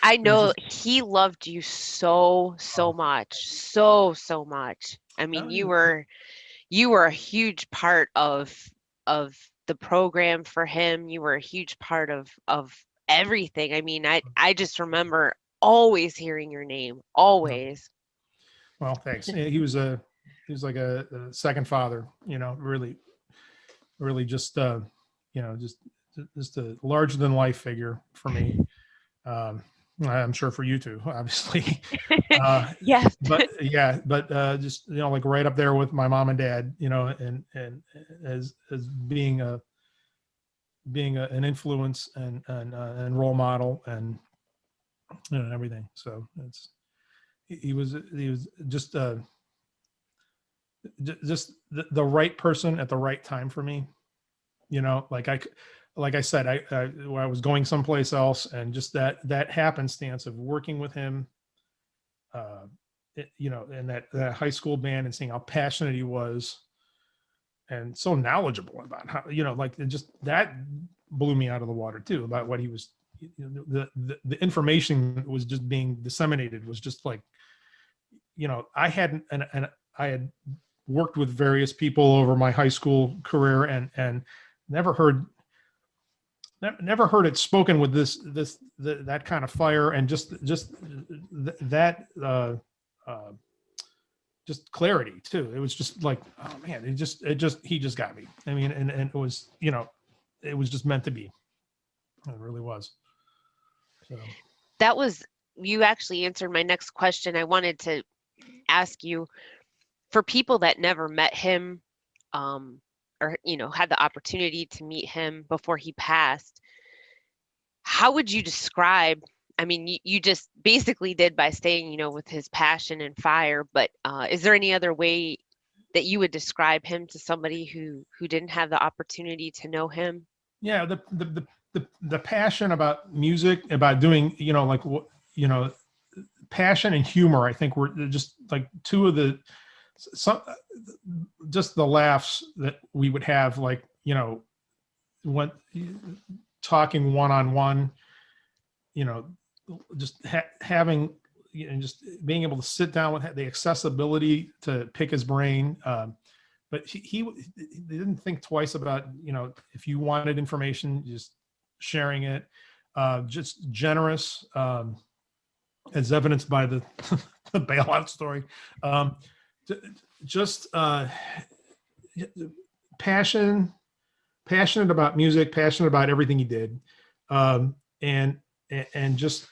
I know he loved you so much, so much. I mean, you were a huge part of the program for him. You were a huge part of everything. I mean, I just remember always hearing your name, always. Well, thanks. He was like a second father, really just just a larger than life figure for me. I'm sure for you too, obviously. Yes. But just right up there with my mom and dad, and as being an influence and role model and everything. So he was just the right person at the right time for me. Like I said, I was going someplace else, and just that happenstance of working with him, in that high school band, and seeing how passionate he was, and so knowledgeable about how, just that blew me out of the water too, about what he was. The information that was just being disseminated was just I had worked with various people over my high school career, and never heard it spoken with that kind of fire, and that just clarity too. It was just like, oh man, he just got me. I mean, and it was, it was just meant to be. It really was. So You actually answered my next question. I wanted to ask you, for people that never met him, or had the opportunity to meet him before he passed, how would you describe, I mean, you just basically did by saying, with his passion and fire, but is there any other way that you would describe him to somebody who didn't have the opportunity to know him? Yeah, the passion about music, about doing, passion and humor, I think were just like two of just the laughs that we would have, like, when talking one-on-one, just having, just being able to sit down with the accessibility to pick his brain. But he didn't think twice about, if you wanted information, just sharing it, just generous, as evidenced by the bailout story. Passionate about music, passionate about everything he did. And just,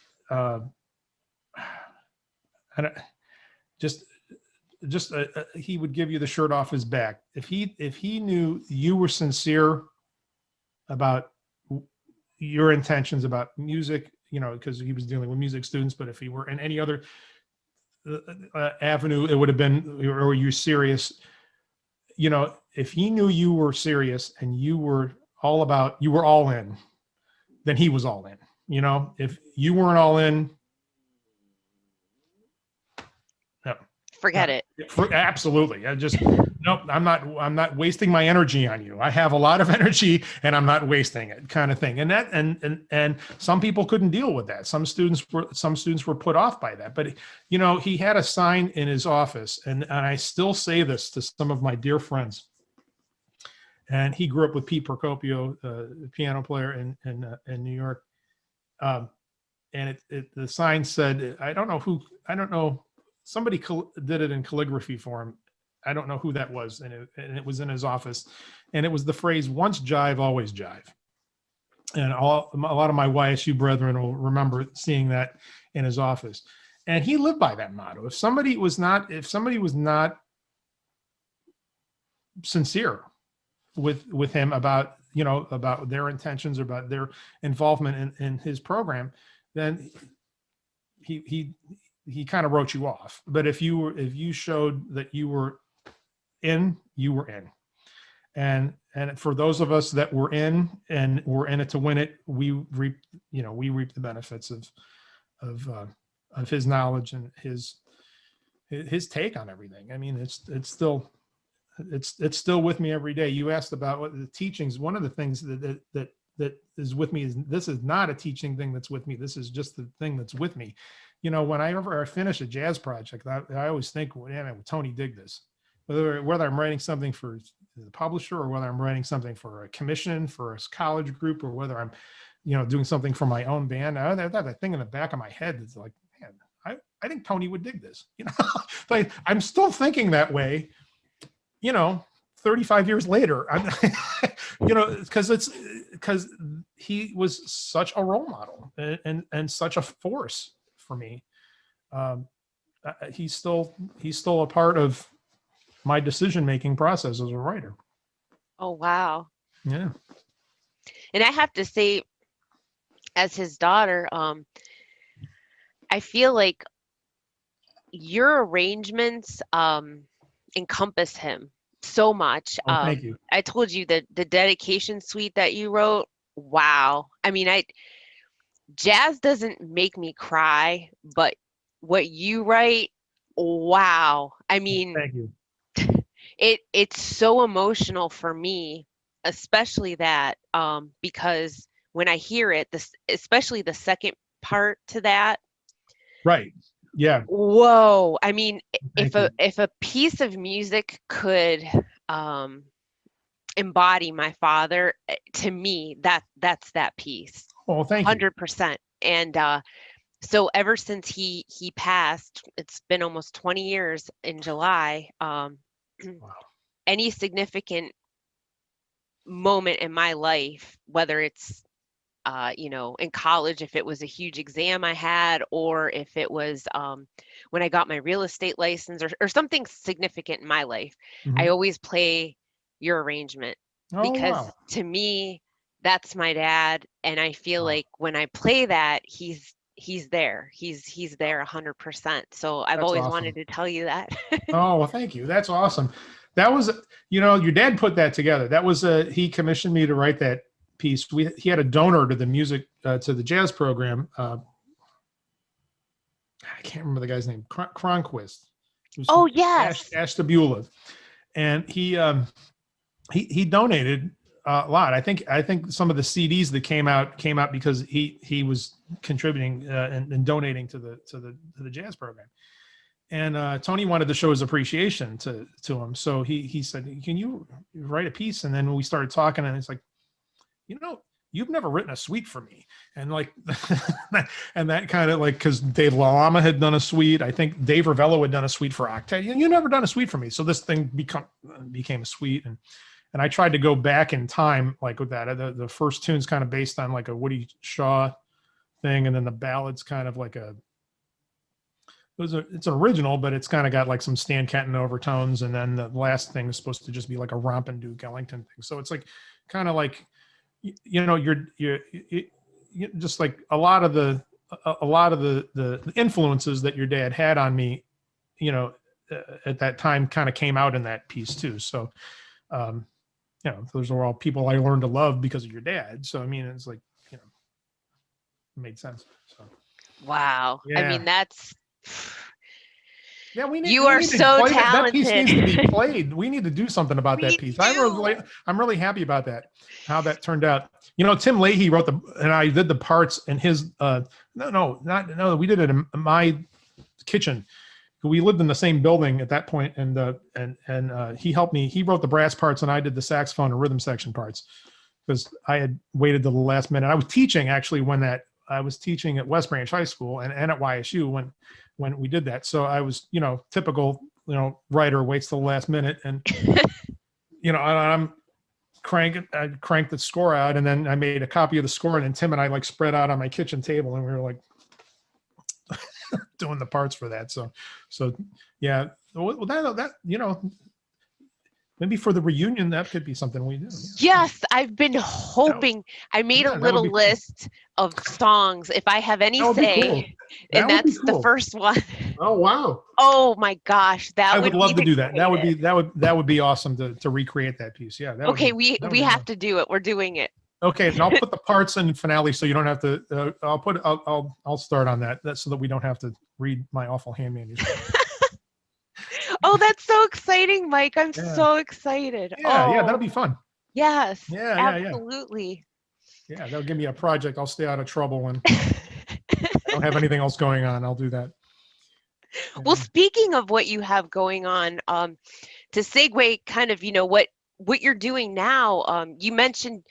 he would give you the shirt off his back. If he knew you were sincere about your intentions about music, because he was dealing with music students, but if he were in any other avenue, it would have been, or you're serious, if he knew you were serious and you were all in, then he was all in. If you weren't all in, no. Forget it. Absolutely. Nope, I'm not wasting my energy on you. I have a lot of energy and I'm not wasting it, kind of thing. And that, and some people couldn't deal with that. Some students were put off by that, but he had a sign in his office, and I still say this to some of my dear friends. And he grew up with Pete Procopio, the piano player in New York. And the sign said, I don't know, somebody did it in calligraphy for him. I don't know who that was. And it was in his office. And it was the phrase, once Jive, always Jive. And a lot of my YSU brethren will remember seeing that in his office. And he lived by that motto. If somebody was not sincere with him about, about their intentions, or about their involvement in his program, then he kind of wrote you off. But if you showed that you were in, you were in. And for those of us that were in, and were in it to win it, we reap the benefits of his knowledge and his take on everything. I mean, it's still with me every day. You asked about what the teachings. One of the things that is with me is, this is not a teaching thing that's with me. This is just the thing that's with me. Whenever I finish a jazz project, I always think, well, yeah, man, Tony did this. Whether I'm writing something for the publisher, or whether I'm writing something for a commission, for a college group, or whether I'm, doing something for my own band, I have that thing in the back of my head that's like, man, I think Tony would dig this. Like, I'm still thinking that way, 35 years later. Because he was such a role model and such a force for me. He's still a part of my decision-making process as a writer. Oh, wow. Yeah. And I have to say, as his daughter, I feel like your arrangements encompass him so much. Oh, thank you. I told you that the dedication suite that you wrote, wow. I mean, jazz doesn't make me cry, but what you write, wow. I mean, Thank you. it's so emotional for me, especially that, because when I hear it, especially the second part to that, Right. Yeah. Whoa. I mean, Thank you. if a piece of music could embody my father, to me, that's that piece. Oh, thank you. 100%. And so ever since he passed, it's been almost 20 years in July. Wow. Any significant moment in my life, whether it's in college, if it was a huge exam I had, or if it was when I got my real estate license, or something significant in my life, I Mhm. always play your arrangement, Oh, because wow. to me, that's my dad, and I feel Wow. like when I play that, he's there. He's there 100%. So I've That's always awesome. wanted to tell you that. Oh, well, thank you. That's awesome. That was, your dad put that together. That was he commissioned me to write that piece. He had a donor to the music, to the jazz program. I can't remember the guy's name, Cronquist. It was Oh, Ash yes. Ashtabula, and he donated a lot. I think some of the CDs that came out because he was contributing and donating to the jazz program. And Tony wanted to show his appreciation to him, so he said, "Can you write a piece?" And then we started talking, and it's like, you've never written a suite for me, and like, and that kind of like, because Dave Lama had done a suite, I think Dave Ravello had done a suite for Octet. You never done a suite for me, so this thing became a suite, and I tried to go back in time like with that. The first tune's kind of based on like a Woody Shaw thing, and then the ballad's kind of like it's an original, but it's kind of got like some Stan Kenton overtones, and then the last thing is supposed to just be like a rompin' Duke Ellington thing. So it's like kind of like, you're just like a lot of the influences that your dad had on me, at that time kind of came out in that piece too. So, those are all people I learned to love because of your dad. So I mean, it's like, it made sense. So Wow. I yeah. mean, that's Yeah, you we are need to so play that. That piece talented. needs to be played. We need to do something about that Me piece. too. I'm really happy about that. How that turned out. Tim Leahy wrote and I did the parts in his. No, we did it in my kitchen. We lived in the same building at that point, and he helped me. He wrote the brass parts, and I did the saxophone and rhythm section parts because I had waited till the last minute. I was teaching actually I was teaching at West Branch High School and at YSU when we did that. So I was, typical, writer waits till the last minute, and I'm I cranked the score out, and then I made a copy of the score, and then Tim and I like spread out on my kitchen table, and we were like doing the parts for that. So yeah, well that maybe for the reunion that could be something we do. Yeah. Yes, I've been hoping. I made a That would little be cool. list of songs, if I have any That would be cool. say, and That would be that's the cool. first one. Oh wow. Oh my gosh, I that would would be love to the do that. greatest. That would be awesome to recreate that piece. Yeah, Okay, that would we be have awesome. to do it. We're doing it. Okay, and I'll put the parts in finale so you don't have to. I'll start on that. That's so that we don't have to read my awful hand manuscript. Oh, that's so exciting, Mike. I'm Yeah, so excited. yeah, that'll Oh, be fun. yes, Yeah. absolutely. Yeah, that'll give me a project. I'll stay out of trouble when I don't have anything else going on. I'll do that. Well, Yeah. speaking of what you have going on, to segue kind of, what you're doing now, you mentioned,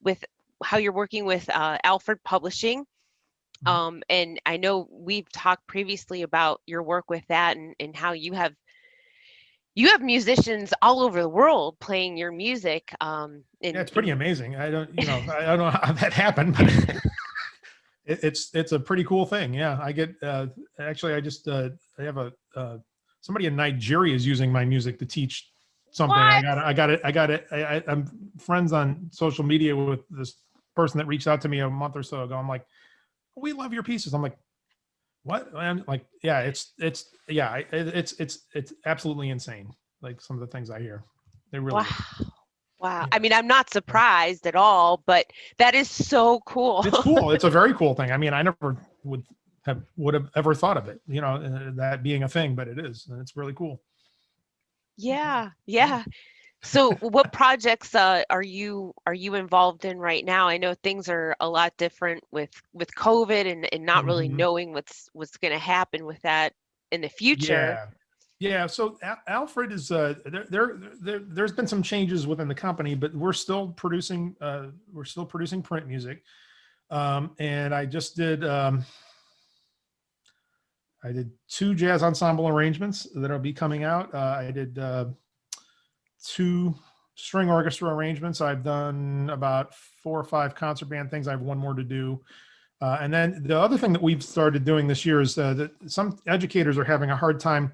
with how you're working with Alfred Publishing. And I know we've talked previously about your work with that, and how you have musicians all over the world playing your music. Yeah, it's pretty amazing. I don't know how that happened, but it's a pretty cool thing. Yeah, I get actually I have somebody in Nigeria is using my music to teach something. What? I'm friends on social media with this person that reached out to me a month or so ago. I'm like, we love your pieces. I'm like, what? I'm like, yeah, it's absolutely insane. Like some of the things I hear, they really. Wow. Wow. Yeah. I mean, I'm not surprised at all, but that is so cool. It's cool. It's a very cool thing. I mean, I never would have ever thought of it, that being a thing, but it is, and it's really cool. Yeah. Yeah. So what projects are you involved in right now? I know things are a lot different with COVID and not really Mhm. knowing what's going to happen with that in the future. Yeah. Yeah. So Alfred is there's been some changes within the company, but we're still producing print music. And I did 2 jazz ensemble arrangements that'll be coming out. I did 2 string orchestra arrangements. I've done about 4 or 5 concert band things. I have 1 more to do. And then the other thing that we've started doing this year is that some educators are having a hard time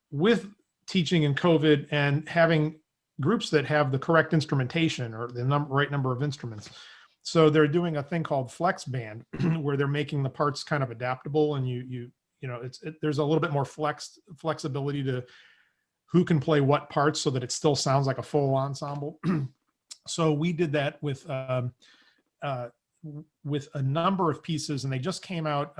with teaching in COVID and having groups that have the correct instrumentation or the right number of instruments. So they're doing a thing called flex band where they're making the parts kind of adaptable, and there's a little bit more flexibility to who can play what parts so that it still sounds like a full ensemble. So we did that with a number of pieces, and they just came out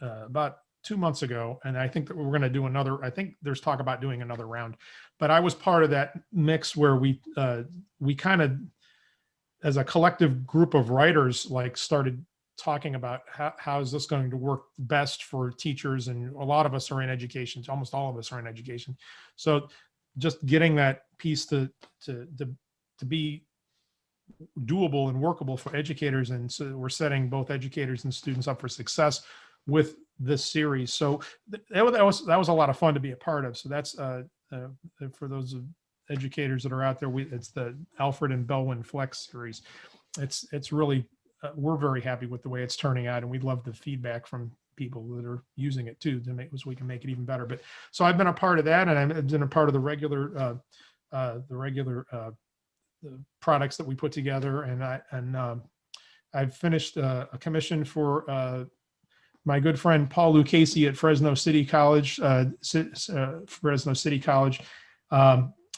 about 2 months ago. And I think that we're going to do another. I think there's talk about doing another round, but I was part of that mix where we kind of, as a collective group of writers, like started talking about how is this going to work best for teachers, and a lot of us are in education. Almost all of us are in education, so just getting that piece to be doable and workable for educators, and so we're setting both educators and students up for success with this series. So that was a lot of fun to be a part of. So that's for those educators that are out there, it's the Alfred and Belwin Flex series. It's really we're very happy with the way it's turning out, and we'd love the feedback from people that are using it too so we can make it even better. But so I've been a part of that, and I've been a part of the regular the products that we put together, and I've finished a commission for my good friend Paul Lucchese at Fresno City College,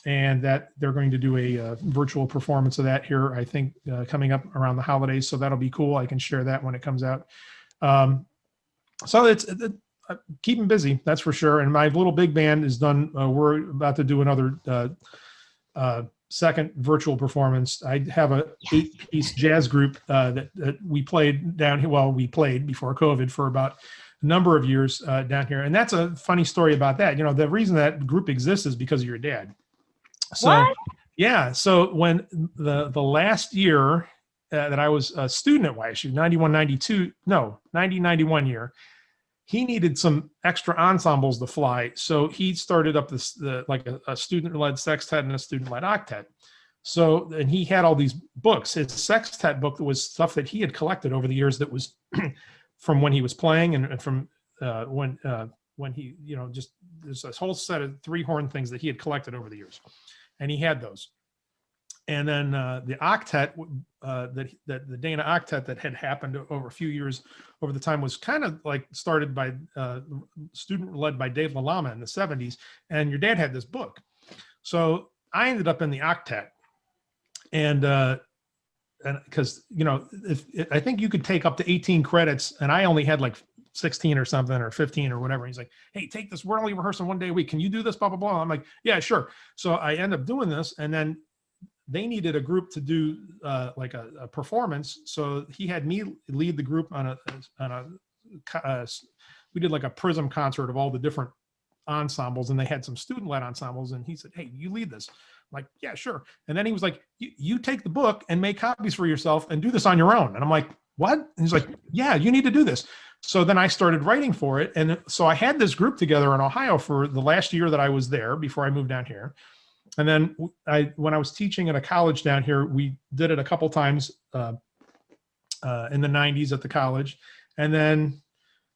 and that they're going to do a virtual performance of that here, I think, coming up around the holidays. So that'll be cool. I can share that when it comes out. So it's keeping busy, that's for sure. And my little big band is done. We're about to do another second virtual performance. I have a 8-piece jazz group that we played down here. Well, we played before COVID for about a number of years down here. And that's a funny story about that. The reason that group exists is because of your dad. So, What? yeah. So when the last year that I was a student at YSU, 90-91 year, he needed some extra ensembles to fly. So he started up a student-led sextet and a student-led octet. So, and he had all these books. His sextet book was stuff that he had collected over the years that was from when he was playing and from when he, just there's this whole set of 3-horn things that he had collected over the years. And he had those. And then the octet, the Dana octet that had happened over a few years over the time was kind of like started by student led by Dave LaLama in the 70s. And your dad had this book. So I ended up in the octet. And because, I think you could take up to 18 credits, and I only had like 16 or something, or 15 or whatever. He's like, hey, take this. We're only rehearsing 1 day a week. Can you do this? Blah, blah, blah. I'm like, yeah, sure. So I end up doing this. And then they needed a group to do like a performance. So he had me lead the group on we did like a prism concert of all the different ensembles, and they had some student-led ensembles. And he said, hey, you lead this. I'm like, yeah, sure. And then he was like, you take the book and make copies for yourself and do this on your own. And I'm like, what? And he's like, yeah, you need to do this. So then I started writing for it. And so I had this group together in Ohio for the last year that I was there before I moved down here. And then when I was teaching at a college down here, we did it a couple times in the 90s at the college. And then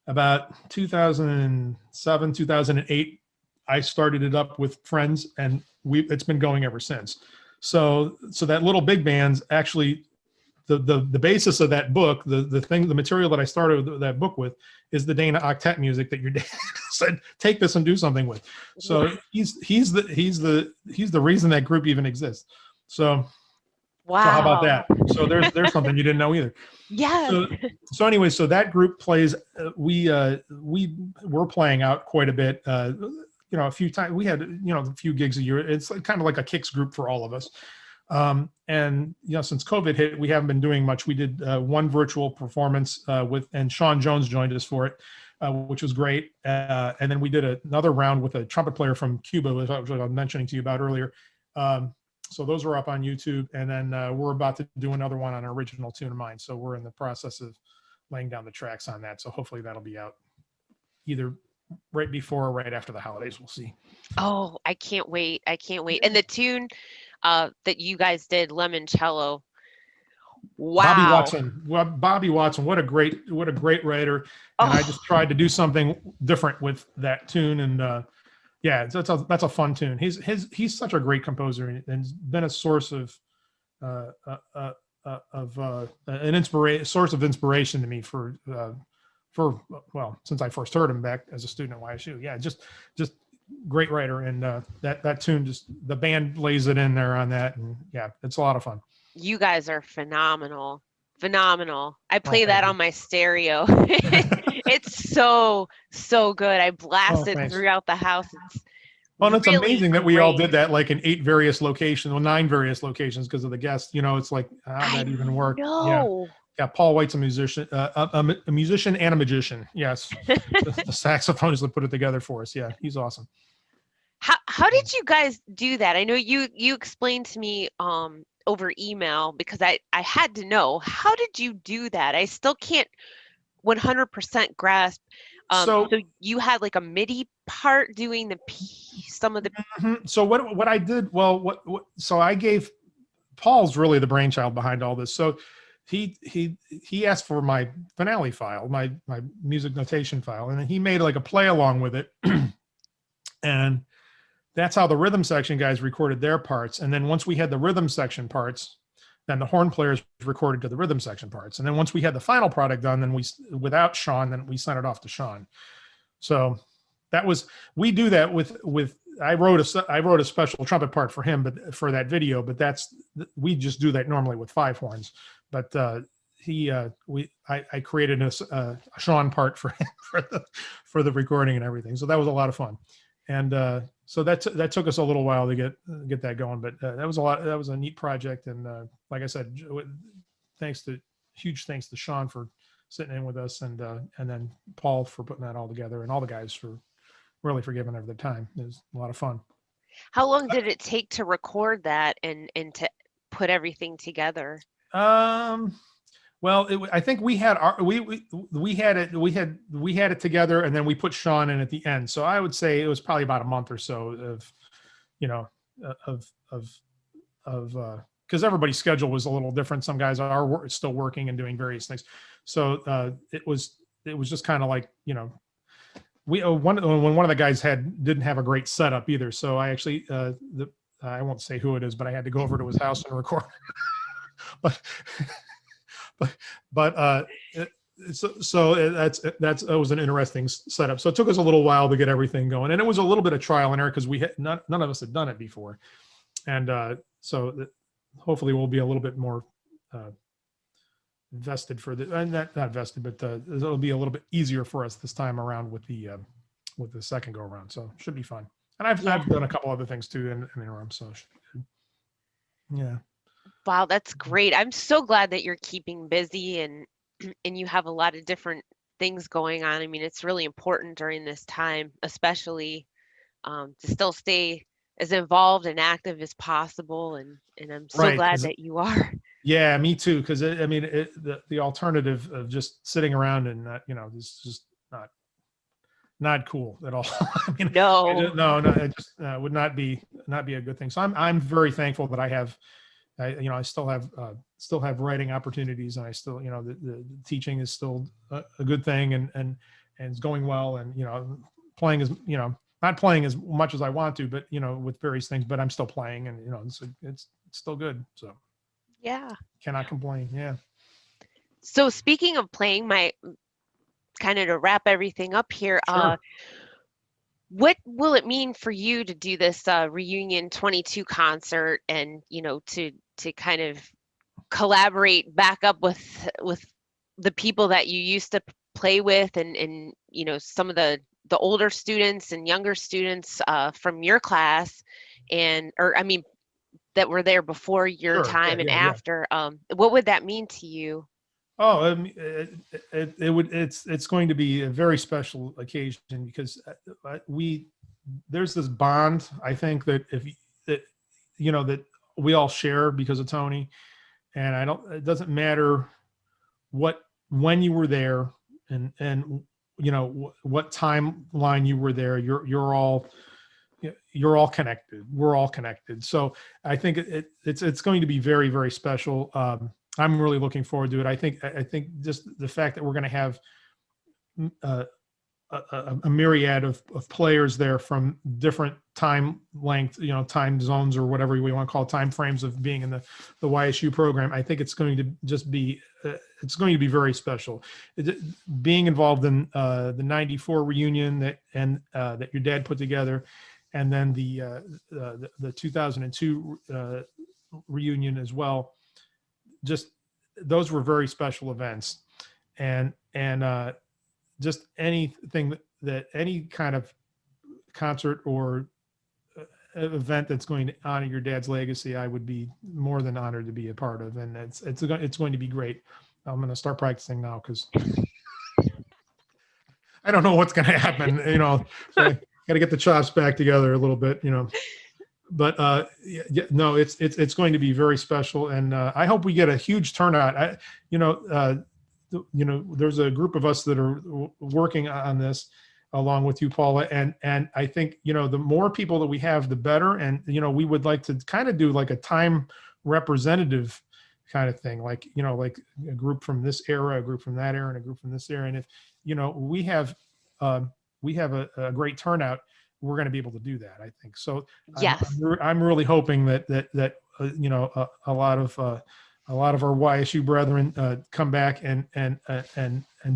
about 2007, 2008, I started it up with friends, and it's been going ever since. So that little big band's actually the basis of that book, the material that I started that book with is the Dana octet music that your dad said, take this and do something with. So he's the reason that group even exists. So, Wow. So how about that? So there's something you didn't know either. Yeah. So anyway, so that group plays, we're playing out quite a bit. a few times. We had, a few gigs a year. It's kind of like a kicks group for all of us. And since COVID hit, we haven't been doing much. We did one virtual performance and Sean Jones joined us for it, which was great. And then we did another round with a trumpet player from Cuba, which I was mentioning to you about earlier. So those are up on YouTube. And then we're about to do another one on an original tune of mine. So we're in the process of laying down the tracks on that. So hopefully that'll be out either right before or right after the holidays. We'll see. Oh, I can't wait. I can't wait. And the tune that you guys did, Limoncello. Wow. Bobby Watson, what a great writer. And I just tried to do something different with that tune. And that's a fun tune. He's such a great composer and been a source of source of inspiration to me for since I first heard him back as a student at YSU. Yeah, just great writer. And that tune, just the band lays it in there on that. And yeah, it's a lot of fun. You guys are phenomenal. I play that on my stereo. It's so good. I blast it throughout the house. It's really amazing that we all did that like in 9 various locations because of the guests. It's like how that even worked. Yeah, Paul White's a musician, a musician and a magician. Yes, the saxophonist that put it together for us. Yeah, he's awesome. How did you guys do that? I know you explained to me over email because I had to know. How did you do that? I still can't 100% grasp. So you had like a MIDI part doing some of the. Mm-hmm. So what I did, so I gave Paul's really the brainchild behind all this. So he asked for my finale file, my music notation file, and he made like a play along with it. And that's how the rhythm section guys recorded their parts. And then once we had the rhythm section parts, then the horn players recorded to the rhythm section parts. And then once we had the final product done, then without Sean, then we sent it off to Sean. So we do that with I wrote a special trumpet part for him, but for that video, but we just do that normally with 5 horns. But I created a Sean part for him for the recording and everything. So that was a lot of fun. And so that took us a little while to get that going, but that was a neat project. And like I said, huge thanks to Sean for sitting in with us, and then Paul for putting that all together, and all the guys for giving over their time. It was a lot of fun. How long did it take to record that and to put everything together? Well, I think we had it together, and then we put Sean in at the end. So I would say it was probably about a month or so because everybody's schedule was a little different. Some guys are still working and doing various things. So it was just kind of like, when one of the guys didn't have a great setup either. So I actually, I won't say who it is, but I had to go over to his house and record. That was an interesting setup. So it took us a little while to get everything going, and it was a little bit of trial and error because none of us had done it before, and so hopefully we'll be a little bit more vested for not vested, but it'll be a little bit easier for us this time around with the second go around. So it should be fun. And I've done a couple other things too in the interim, so it should be good. Yeah. Wow, that's great. I'm so glad that you're keeping busy and you have a lot of different things going on. I mean, it's really important during this time, especially to still stay as involved and active as possible. And I'm so glad that you are. Yeah, me too. Because the alternative of just sitting around and is just not cool at all. I mean, no, it just would not be a good thing. So I'm very thankful that I have. I still have writing opportunities, and I still, the teaching is still a good thing, and it's going well, and playing is, not playing as much as I want to, but with various things, but I'm still playing, and it's still good. So yeah, cannot complain. Yeah. So speaking of playing, my kind of to wrap everything up here, sure. What will it mean for you to do this reunion 22 concert, and to kind of collaborate back up with the people that you used to play with, and some of the the older students and younger students from your class, that were there before your Sure. time and Yeah. Yeah. after. What would that mean to you? Oh, it's going to be a very special occasion because there's this bond, I think, that that we all share because of Tony. And it doesn't matter when you were there and what timeline you were there, you're all connected. We're all connected. So I think it's going to be very, very special. I'm really looking forward to it. I think just the fact that we're going to have a myriad of players there from different time length, time zones or whatever we want to call it, time frames of being in the YSU program. I think it's going to just be, it's going to be very special. Being involved in the '94 reunion that your dad put together, and then the 2002 reunion as well. Just those were very special events, and just anything that any kind of concert or event that's going to honor your dad's legacy, I would be more than honored to be a part of, and it's going to be great. I'm going to start practicing now because I don't know what's going to happen. So I got to get the chops back together a little bit. But no, it's going to be very special, and I hope we get a huge turnout. There's a group of us that are working on this along with you, Paula, and I think the more people that we have, the better. And we would like to kind of do like a time representative kind of thing, like like a group from this era, a group from that era, and a group from this era. And if we have a great turnout, we're going to be able to do that, I think. So Yes. I'm really hoping that a lot of our YSU brethren come back and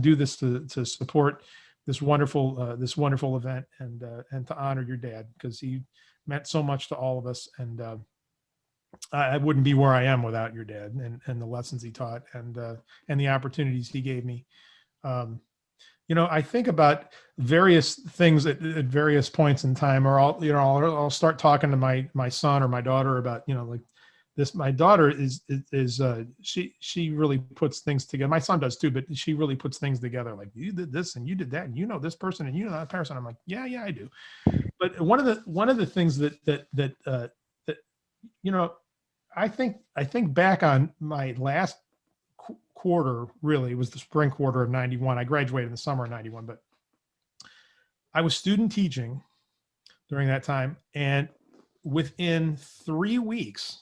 do this to support this wonderful event and to honor your dad, because he meant so much to all of us. And I wouldn't be where I am without your dad and the lessons he taught and the opportunities he gave me. I think about various things at various points in time, or I'll start talking to my son or my daughter about, like this. My daughter is she really puts things together. My son does too, but she really puts things together. Like, you did this and you did that, and this person and that person. I'm like, yeah, I do. But one of the things that I think back on my last quarter, really, was the spring quarter of '91. I graduated in the summer of '91, but I was student teaching during that time. And within 3 weeks,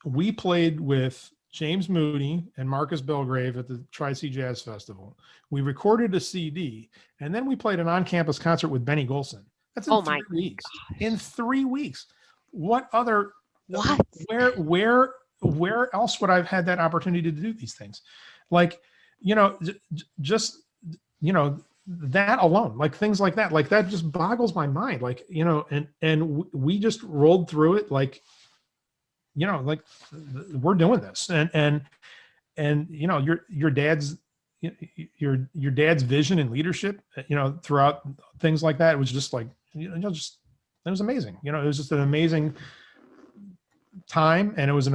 we played with James Moody and Marcus Belgrave at the Tri-C Jazz Festival. We recorded a CD, and then we played an on-campus concert with Benny Golson. That's in 3 weeks. In 3 weeks. What other, where else would I have had that opportunity to do these things? Like, just, that alone, like things like that just boggles my mind. Like, and we just rolled through it. Like, like we're doing this, and your dad's vision and leadership, throughout things like that, it was just like, it was amazing. It was just an amazing time, and it was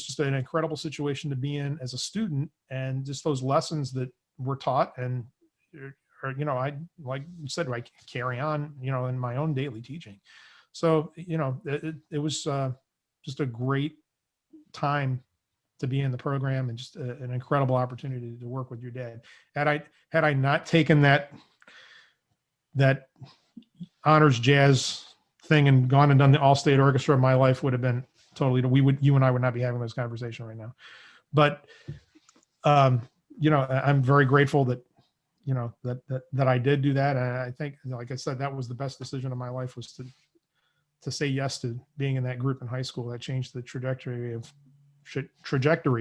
just an incredible situation to be in as a student, and just those lessons that were taught, and I, like you said, I carry on, in my own daily teaching. So it was just a great time to be in the program, and just an incredible opportunity to work with your dad. Had I not taken that honors jazz thing and gone and done the all-state orchestra, my life would have been totally, you and I would not be having this conversation right now. But I'm very grateful that that I did do that. And I think, like I said, that was the best decision of my life, was to say yes to being in that group in high school. That changed the trajectory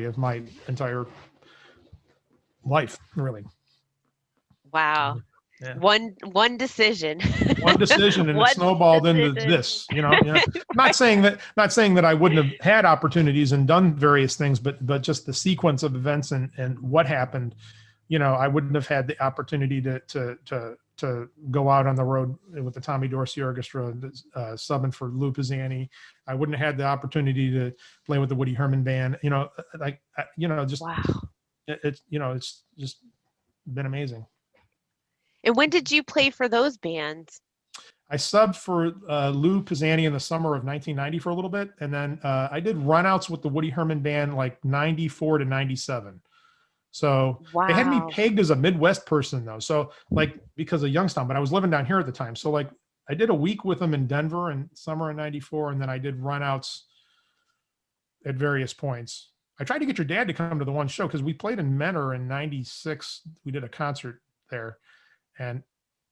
of my entire life, really. Wow. Yeah. One decision. One decision, and it snowballed into this. I'm not saying that I wouldn't have had opportunities and done various things, but just the sequence of events and what happened. I wouldn't have had the opportunity to to go out on the road with the Tommy Dorsey Orchestra, subbing for Lou Pisani. I wouldn't have had the opportunity to play with the Woody Herman band. Just Wow. it's just been amazing. And when did you play for those bands? I subbed for Lou Pisani in the summer of 1990 for a little bit, and then I did runouts with the Woody Herman band like 94 to 97. So they had me Wow. pegged as a Midwest person though. So like because of Youngstown, but I was living down here at the time. So like I did a week with them in Denver in summer of 94, and then I did runouts at various points. I tried to get your dad to come to the one show because we played in Menor in 96. We did a concert there, and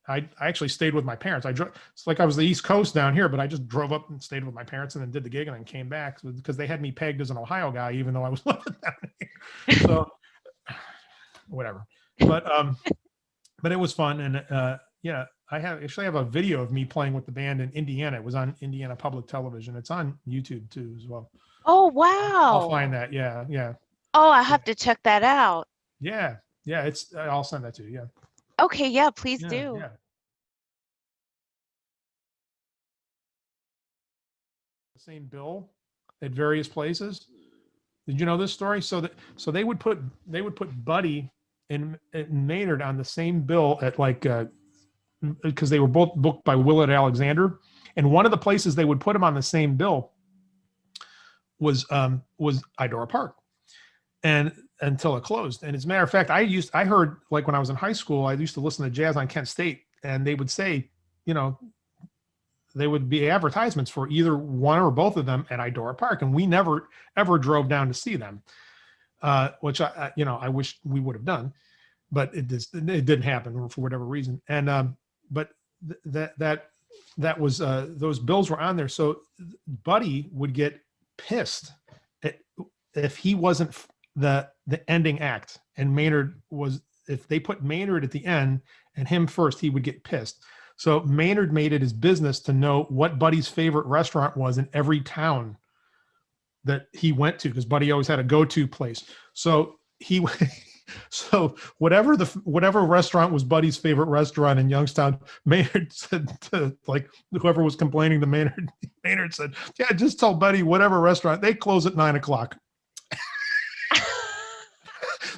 I actually stayed with my parents. It's like I was the East Coast down here, but I just drove up and stayed with my parents and then did the gig and then came back because they had me pegged as an Ohio guy, even though I was living down here. So whatever. But it was fun. And yeah, I have a video of me playing with the band in Indiana. It was on Indiana Public Television. It's on YouTube too as well. Oh, wow. I'll find that. Yeah. Yeah. Oh, I have to check that out. Yeah. Yeah. I'll send that to you. Yeah. Okay, yeah, please Yeah, do. yeah. The same bill at various places. Did you know this story? So they would put Buddy and Maynard on the same bill at like because they were both booked by Willard Alexander, and one of the places they would put them on the same bill was Idora Park, and until it closed. And as a matter of fact, I heard like when I was in high school, I used to listen to jazz on Kent State, and they would say, they would be advertisements for either one or both of them at Idora Park, and we never ever drove down to see them, which I wish we would have done, but it didn't happen for whatever reason. And but that was those bills were on there, so Buddy would get pissed if he wasn't the ending act, and Maynard was. If they put Maynard at the end and him first, he would get pissed. So Maynard made it his business to know what Buddy's favorite restaurant was in every town that he went to, because Buddy always had a go-to place. So whatever restaurant was Buddy's favorite restaurant in Youngstown, Maynard said to like whoever was complaining to Maynard, Maynard said, "Yeah, just tell Buddy whatever restaurant, they close at 9 o'clock."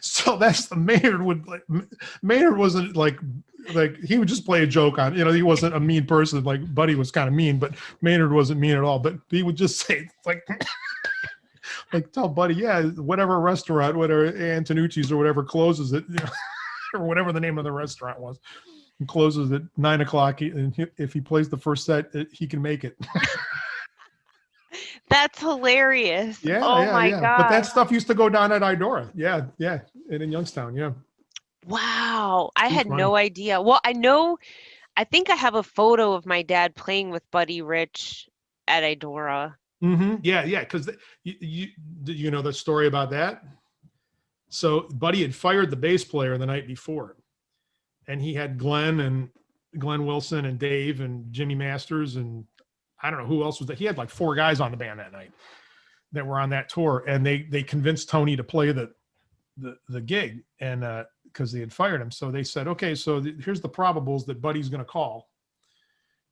So that's the Maynard wasn't like he would just play a joke on, he wasn't a mean person. Like Buddy was kind of mean, but Maynard wasn't mean at all. But he would just say like, like tell Buddy, yeah, whatever restaurant, whatever Antonucci's or whatever closes it, or whatever the name of the restaurant was, and closes at 9 o'clock. And if he plays the first set, he can make it. That's hilarious. Yeah. Oh yeah, my yeah. God. But that stuff used to go down at Idora. Yeah. Yeah. And in Youngstown. Yeah. Wow. I Too had funny. no idea. Well, I think I have a photo of my dad playing with Buddy Rich at Idora. Mm-hmm. Yeah. Yeah. Because you know the story about that? So Buddy had fired the bass player the night before, and he had Glenn Wilson and Dave and Jimmy Masters and I don't know who else was there. He had like 4 guys on the band that night that were on that tour, and they convinced Tony to play the gig, and because they had fired him. So they said, okay, so here's the probables that Buddy's going to call,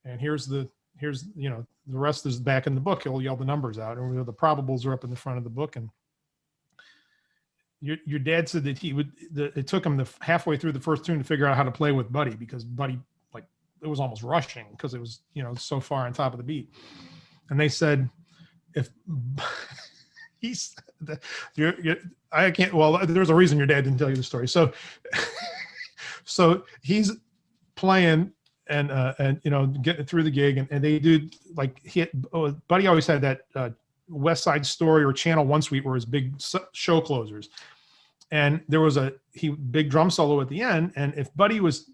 and here's the rest is back in the book. He'll yell the numbers out, and the probables are up in the front of the book. And your dad said that it took him halfway through the first tune to figure out how to play with Buddy, because Buddy, it was almost rushing because it was, so far on top of the beat. And they said, if I can't, well, there's a reason your dad didn't tell you the story. So he's playing and getting through the gig, and they do Buddy always had that West Side Story or Channel One suite were his big show closers. And there was a big drum solo at the end. And if Buddy was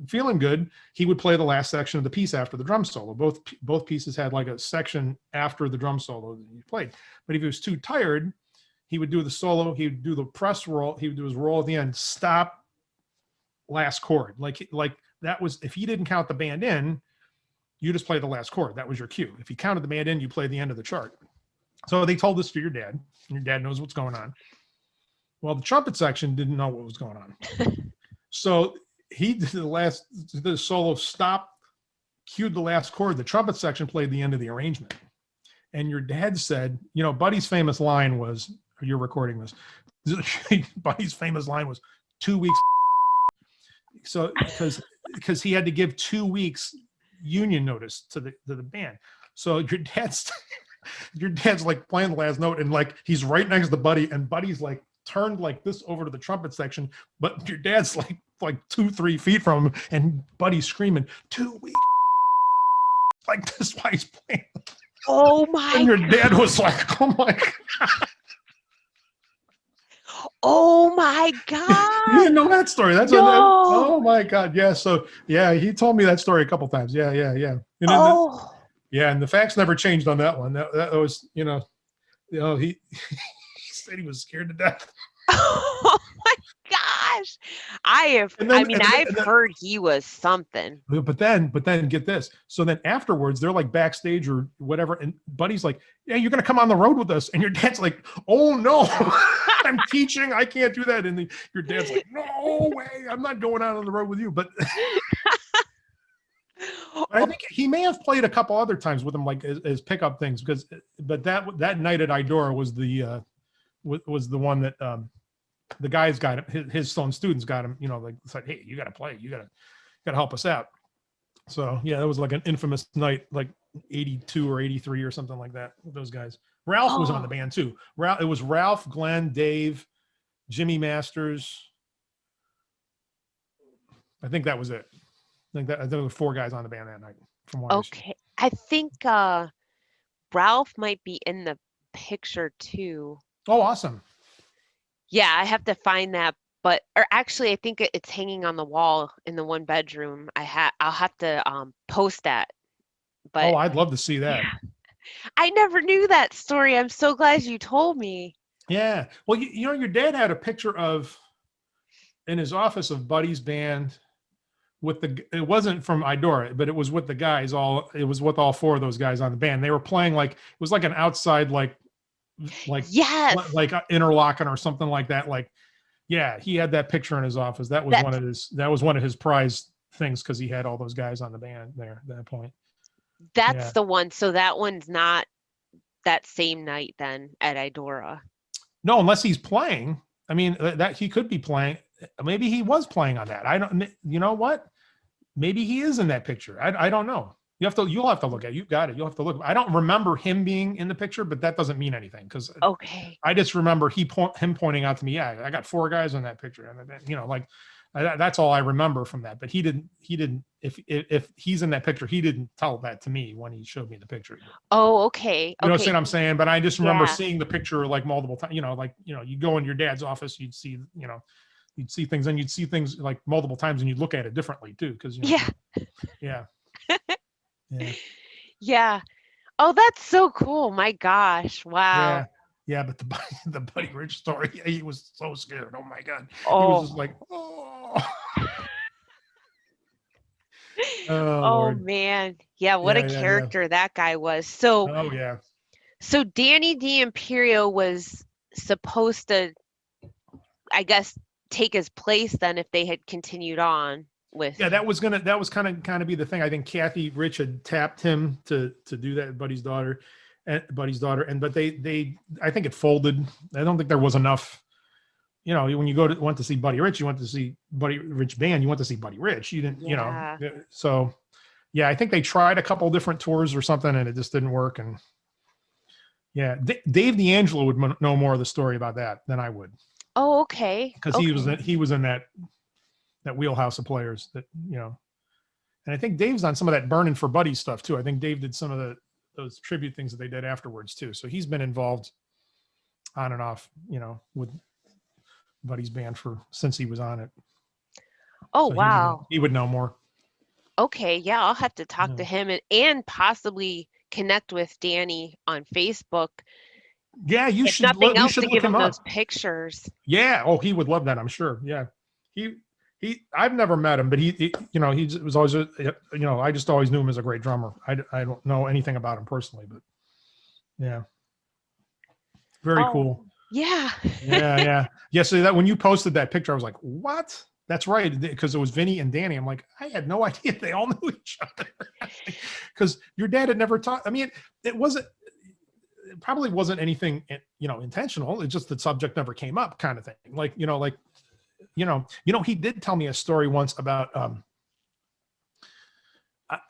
feeling good, he would play the last section of the piece after the drum solo. Both pieces had like a section after the drum solo that he played. But if he was too tired, he would do the solo, he would do the press roll, he would do his roll at the end, stop, last chord. Like that was, if he didn't count the band in, you just play the last chord. That was your cue. If he counted the band in, you play the end of the chart. So they told this to your dad, and your dad knows what's going on. Well, the trumpet section didn't know what was going on. So he did the solo stop, cued the last chord. The trumpet section played the end of the arrangement. And your dad said, you know, Buddy's famous line was, you're recording this. Buddy's famous line was 2 weeks. So because he had to give 2 weeks union notice to the band. So your dad's like playing the last note, and like he's right next to Buddy, and Buddy's like turned like this over to the trumpet section, but your dad's like 2-3 feet from him, and Buddy's screaming 2 weeks, like this while he's playing. Oh my! And your dad was like, "Oh my God." Oh my God! You didn't know that story. That's No. Oh my God. Yeah. So yeah, he told me that story a couple times. Yeah. And then and the facts never changed on that one. That was, he said he was scared to death. Oh my gosh. I've heard he was something. But then get this. So then afterwards, they're like backstage or whatever. And Buddy's like, yeah, you're going to come on the road with us. And your dad's like, oh no, I'm teaching. I can't do that. And your dad's like, no way. I'm not going out on the road with you. But I think he may have played a couple other times with him, like as pickup things, but that night at Idora was the one that the guys got him, his own students got him, like said, hey, you got to play, you got to help us out. So yeah, that was like an infamous night, like 82 or 83 or something like that with those guys. Ralph was on the band too. It was Ralph, Glenn, Dave, Jimmy Masters. I think that was it. I think there were 4 guys on the band that night. From what okay, I think Ralph might be in the picture too. Oh, awesome! Yeah, I have to find that, or actually, I think it's hanging on the wall in the one bedroom. I'll have to post that. But I'd love to see that. Yeah. I never knew that story. I'm so glad you told me. Yeah, well, your dad had a picture in his office of Buddy's band. It wasn't from Idora, but it was with the guys it was with all 4 of those guys on the band. They were playing it was like an outside, like yes, like interlocking or something like that. Like, yeah, he had that picture in his office. That was one of his prize things, because he had all those guys on the band there at that point. That's the one. So that one's not that same night then at Idora. No, unless he's playing. I mean, that he could be playing. Maybe he was playing on that. I don't. You know what? Maybe he is in that picture. I don't know. You'll have to look at it. You've got it. You'll have to look. I don't remember him being in the picture, but that doesn't mean anything, because I just remember him pointing out to me, yeah, I got 4 guys in that picture, and that's all I remember from that. But he didn't. If he's in that picture, he didn't tell that to me when he showed me the picture. Oh, okay. You know what I'm saying? But I just remember seeing the picture like multiple times. You go in your dad's office, you'd see, you'd see things, and you'd see things like multiple times, and you'd look at it differently too, because yeah. Yeah. Oh, that's so cool. My gosh. Wow. Yeah, but the Buddy Rich story, he was so scared. Oh my God. He Oh. was just like, oh. Oh man. Yeah, what a character that guy was. So So Danny D'Imperio was supposed to, I guess, take his place then if they had continued on with. Yeah, that was kind of be the thing. I think Kathy Rich had tapped him to do that, Buddy's daughter, but they I think it folded. I don't think there was enough. When you went to see Buddy Rich, you went to see Buddy Rich band, you went to see Buddy Rich. You didn't, so yeah, I think they tried a couple different tours or something, and it just didn't work. And yeah, Dave D'Angelo would know more of the story about that than I would. Oh, okay. Because he was in that wheelhouse of players that, and I think Dave's on some of that Burning for Buddy stuff too. I think Dave did some of those tribute things that they did afterwards too. So he's been involved on and off, with Buddy's band since he was on it. Oh, so wow. He would know more. Okay. Yeah. I'll have to talk to him and possibly connect with Danny on Facebook. Yeah, you should. Nothing else to give him those pictures. Yeah. Oh, he would love that, I'm sure. Yeah. I've never met him, but he was always, I just always knew him as a great drummer. I don't know anything about him personally, but yeah. Very cool. Yeah. Yeah. So that when you posted that picture, I was like, what? That's right. Because it was Vinny and Danny. I'm like, I had no idea they all knew each other. Because your dad had never taught. I mean, it probably wasn't anything, intentional. It's just the subject never came up kind of thing. He did tell me a story once about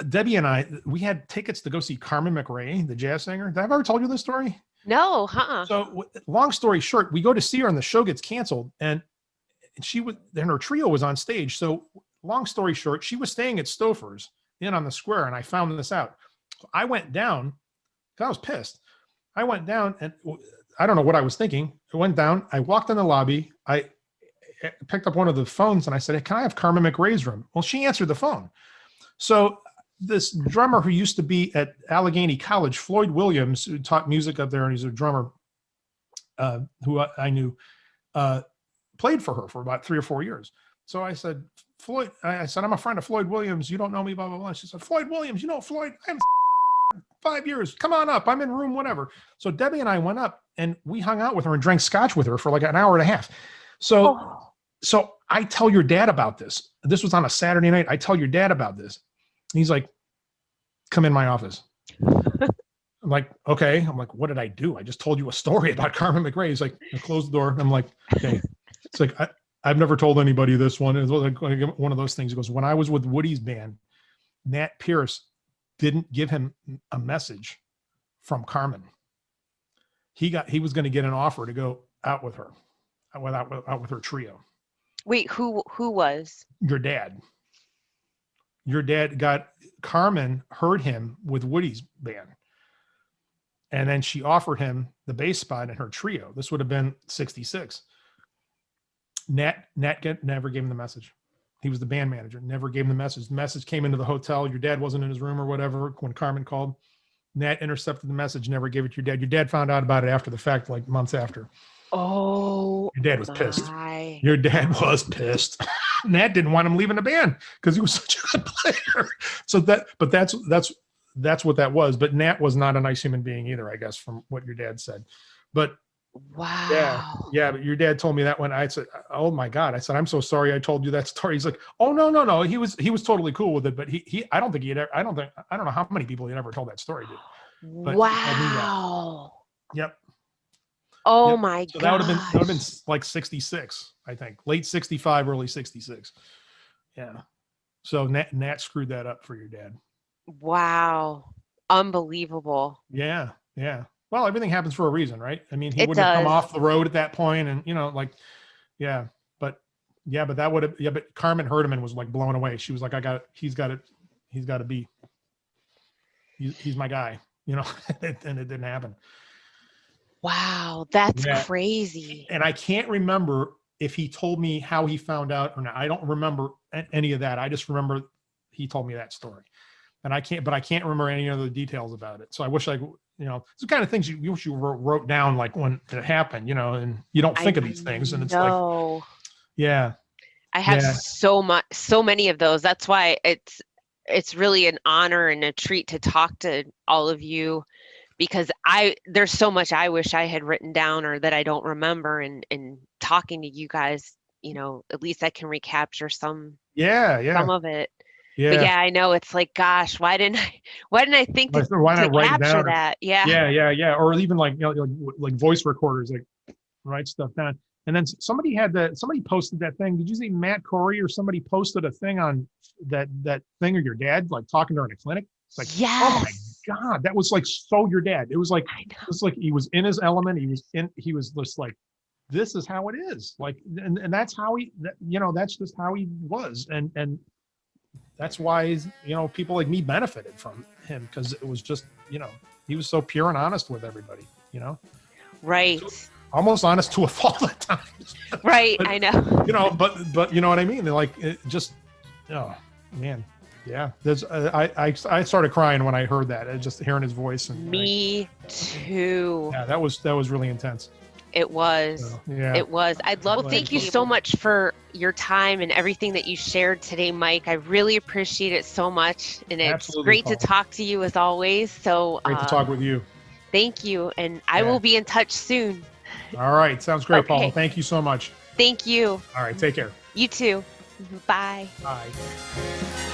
Debbie and I, we had tickets to go see Carmen McRae, the jazz singer. Did I ever told you this story? No, huh? So long story short, we go to see her and the show gets canceled, and her trio was on stage. So long story short, she was staying at Stouffer's in on the square, and I found this out. So I went down because I was pissed. I went down, and I don't know what I was thinking. I went down, I walked in the lobby, I picked up one of the phones, and I said, hey, can I have Carmen McRae's room? Well, she answered the phone. So this drummer who used to be at Allegheny College, Floyd Williams, who taught music up there, and he's a drummer who I knew, played for her for about 3 or 4 years. So I said, Floyd, I said, I'm a friend of Floyd Williams. You don't know me, blah, blah, blah. She said, Floyd Williams, Floyd, I'm 5 years. Come on up. I'm in room, whatever. So Debbie and I went up and we hung out with her and drank scotch with her for like an hour and a half. So I tell your dad about this. This was on a Saturday night. I tell your dad about this. He's like, come in my office. I'm like, okay. I'm like, what did I do? I just told you a story about Carmen McRae. He's like, I closed the door. I'm like, okay. It's like, I've never told anybody this one. It was like one of those things. He goes, when I was with Woody's band, Nat Pierce didn't give him a message from Carmen. He was going to get an offer to go out with her, out with her trio. Wait, who was? Your dad. Your dad Carmen heard him with Woody's band. And then she offered him the bass spot in her trio. This would have been 66. Nat never gave him the message. He was the band manager, never gave him the message. The message came into the hotel. Your dad wasn't in his room or whatever when Carmen called. Nat intercepted the message, never gave it to your dad. Your dad found out about it after the fact, like months after. Oh, your dad was pissed. Your dad was pissed. Nat didn't want him leaving the band because he was such a good player. So that's what that was. But Nat was not a nice human being either, I guess, from what your dad said. But wow. Yeah. But your dad told me that when I said, oh my God, I said, I'm so sorry I told you that story. He's like, oh, no. He was totally cool with it. But I don't know how many people he ever told that story to. But wow. Yep. Oh my God. So that would have been like 66, I think. Late 65, early 66. Yeah. So Nat screwed that up for your dad. Wow. Unbelievable. Yeah. Well, everything happens for a reason, right? I mean, he wouldn't have come off the road at that point, and but Carmen heard him and was like blown away. She was like, he's got to be, he's my guy, and it didn't happen. Wow, that's crazy. And I can't remember if he told me how he found out or not. I don't remember any of that. I just remember he told me that story, and I can't remember any other details about it. So I wish it's the kind of things you wish you wrote down, like when it happened, and you don't think of these things, and it's like, yeah. I have so many of those. That's why it's really an honor and a treat to talk to all of you, because there's so much I wish I had written down or that I don't remember, and talking to you guys, at least I can recapture some of it. Yeah. But I know it's like, gosh, why didn't I think to capture that? Yeah. Or even like voice recorders, like write stuff down. And then somebody posted that thing. Did you see Matt Corey or somebody posted a thing on that thing of your dad, like talking during a clinic? It's like, oh my God, that was like so your dad. It was like, he was in his element. He was just like, this is how it is. Like, and that's how that's just how he was. And that's why, people like me benefited from him, because it was just, he was so pure and honest with everybody, Right. So, almost honest to a fault at times. Right. But, I know. But you know what I mean? They're like, it just, oh man. Yeah. I started crying when I heard that, just hearing his voice. And me too. Yeah. That was really intense. It was. So, yeah. It was. Thank you so much for your time and everything that you shared today, Mike. I really appreciate it so much. And it's Absolutely, great Paul. to talk to you as always. So great to talk with you. Thank you. And I will be in touch soon. All right. Sounds great, Okay. Paul. Thank you so much. Thank you. All right. Take care. You too. Bye. Bye.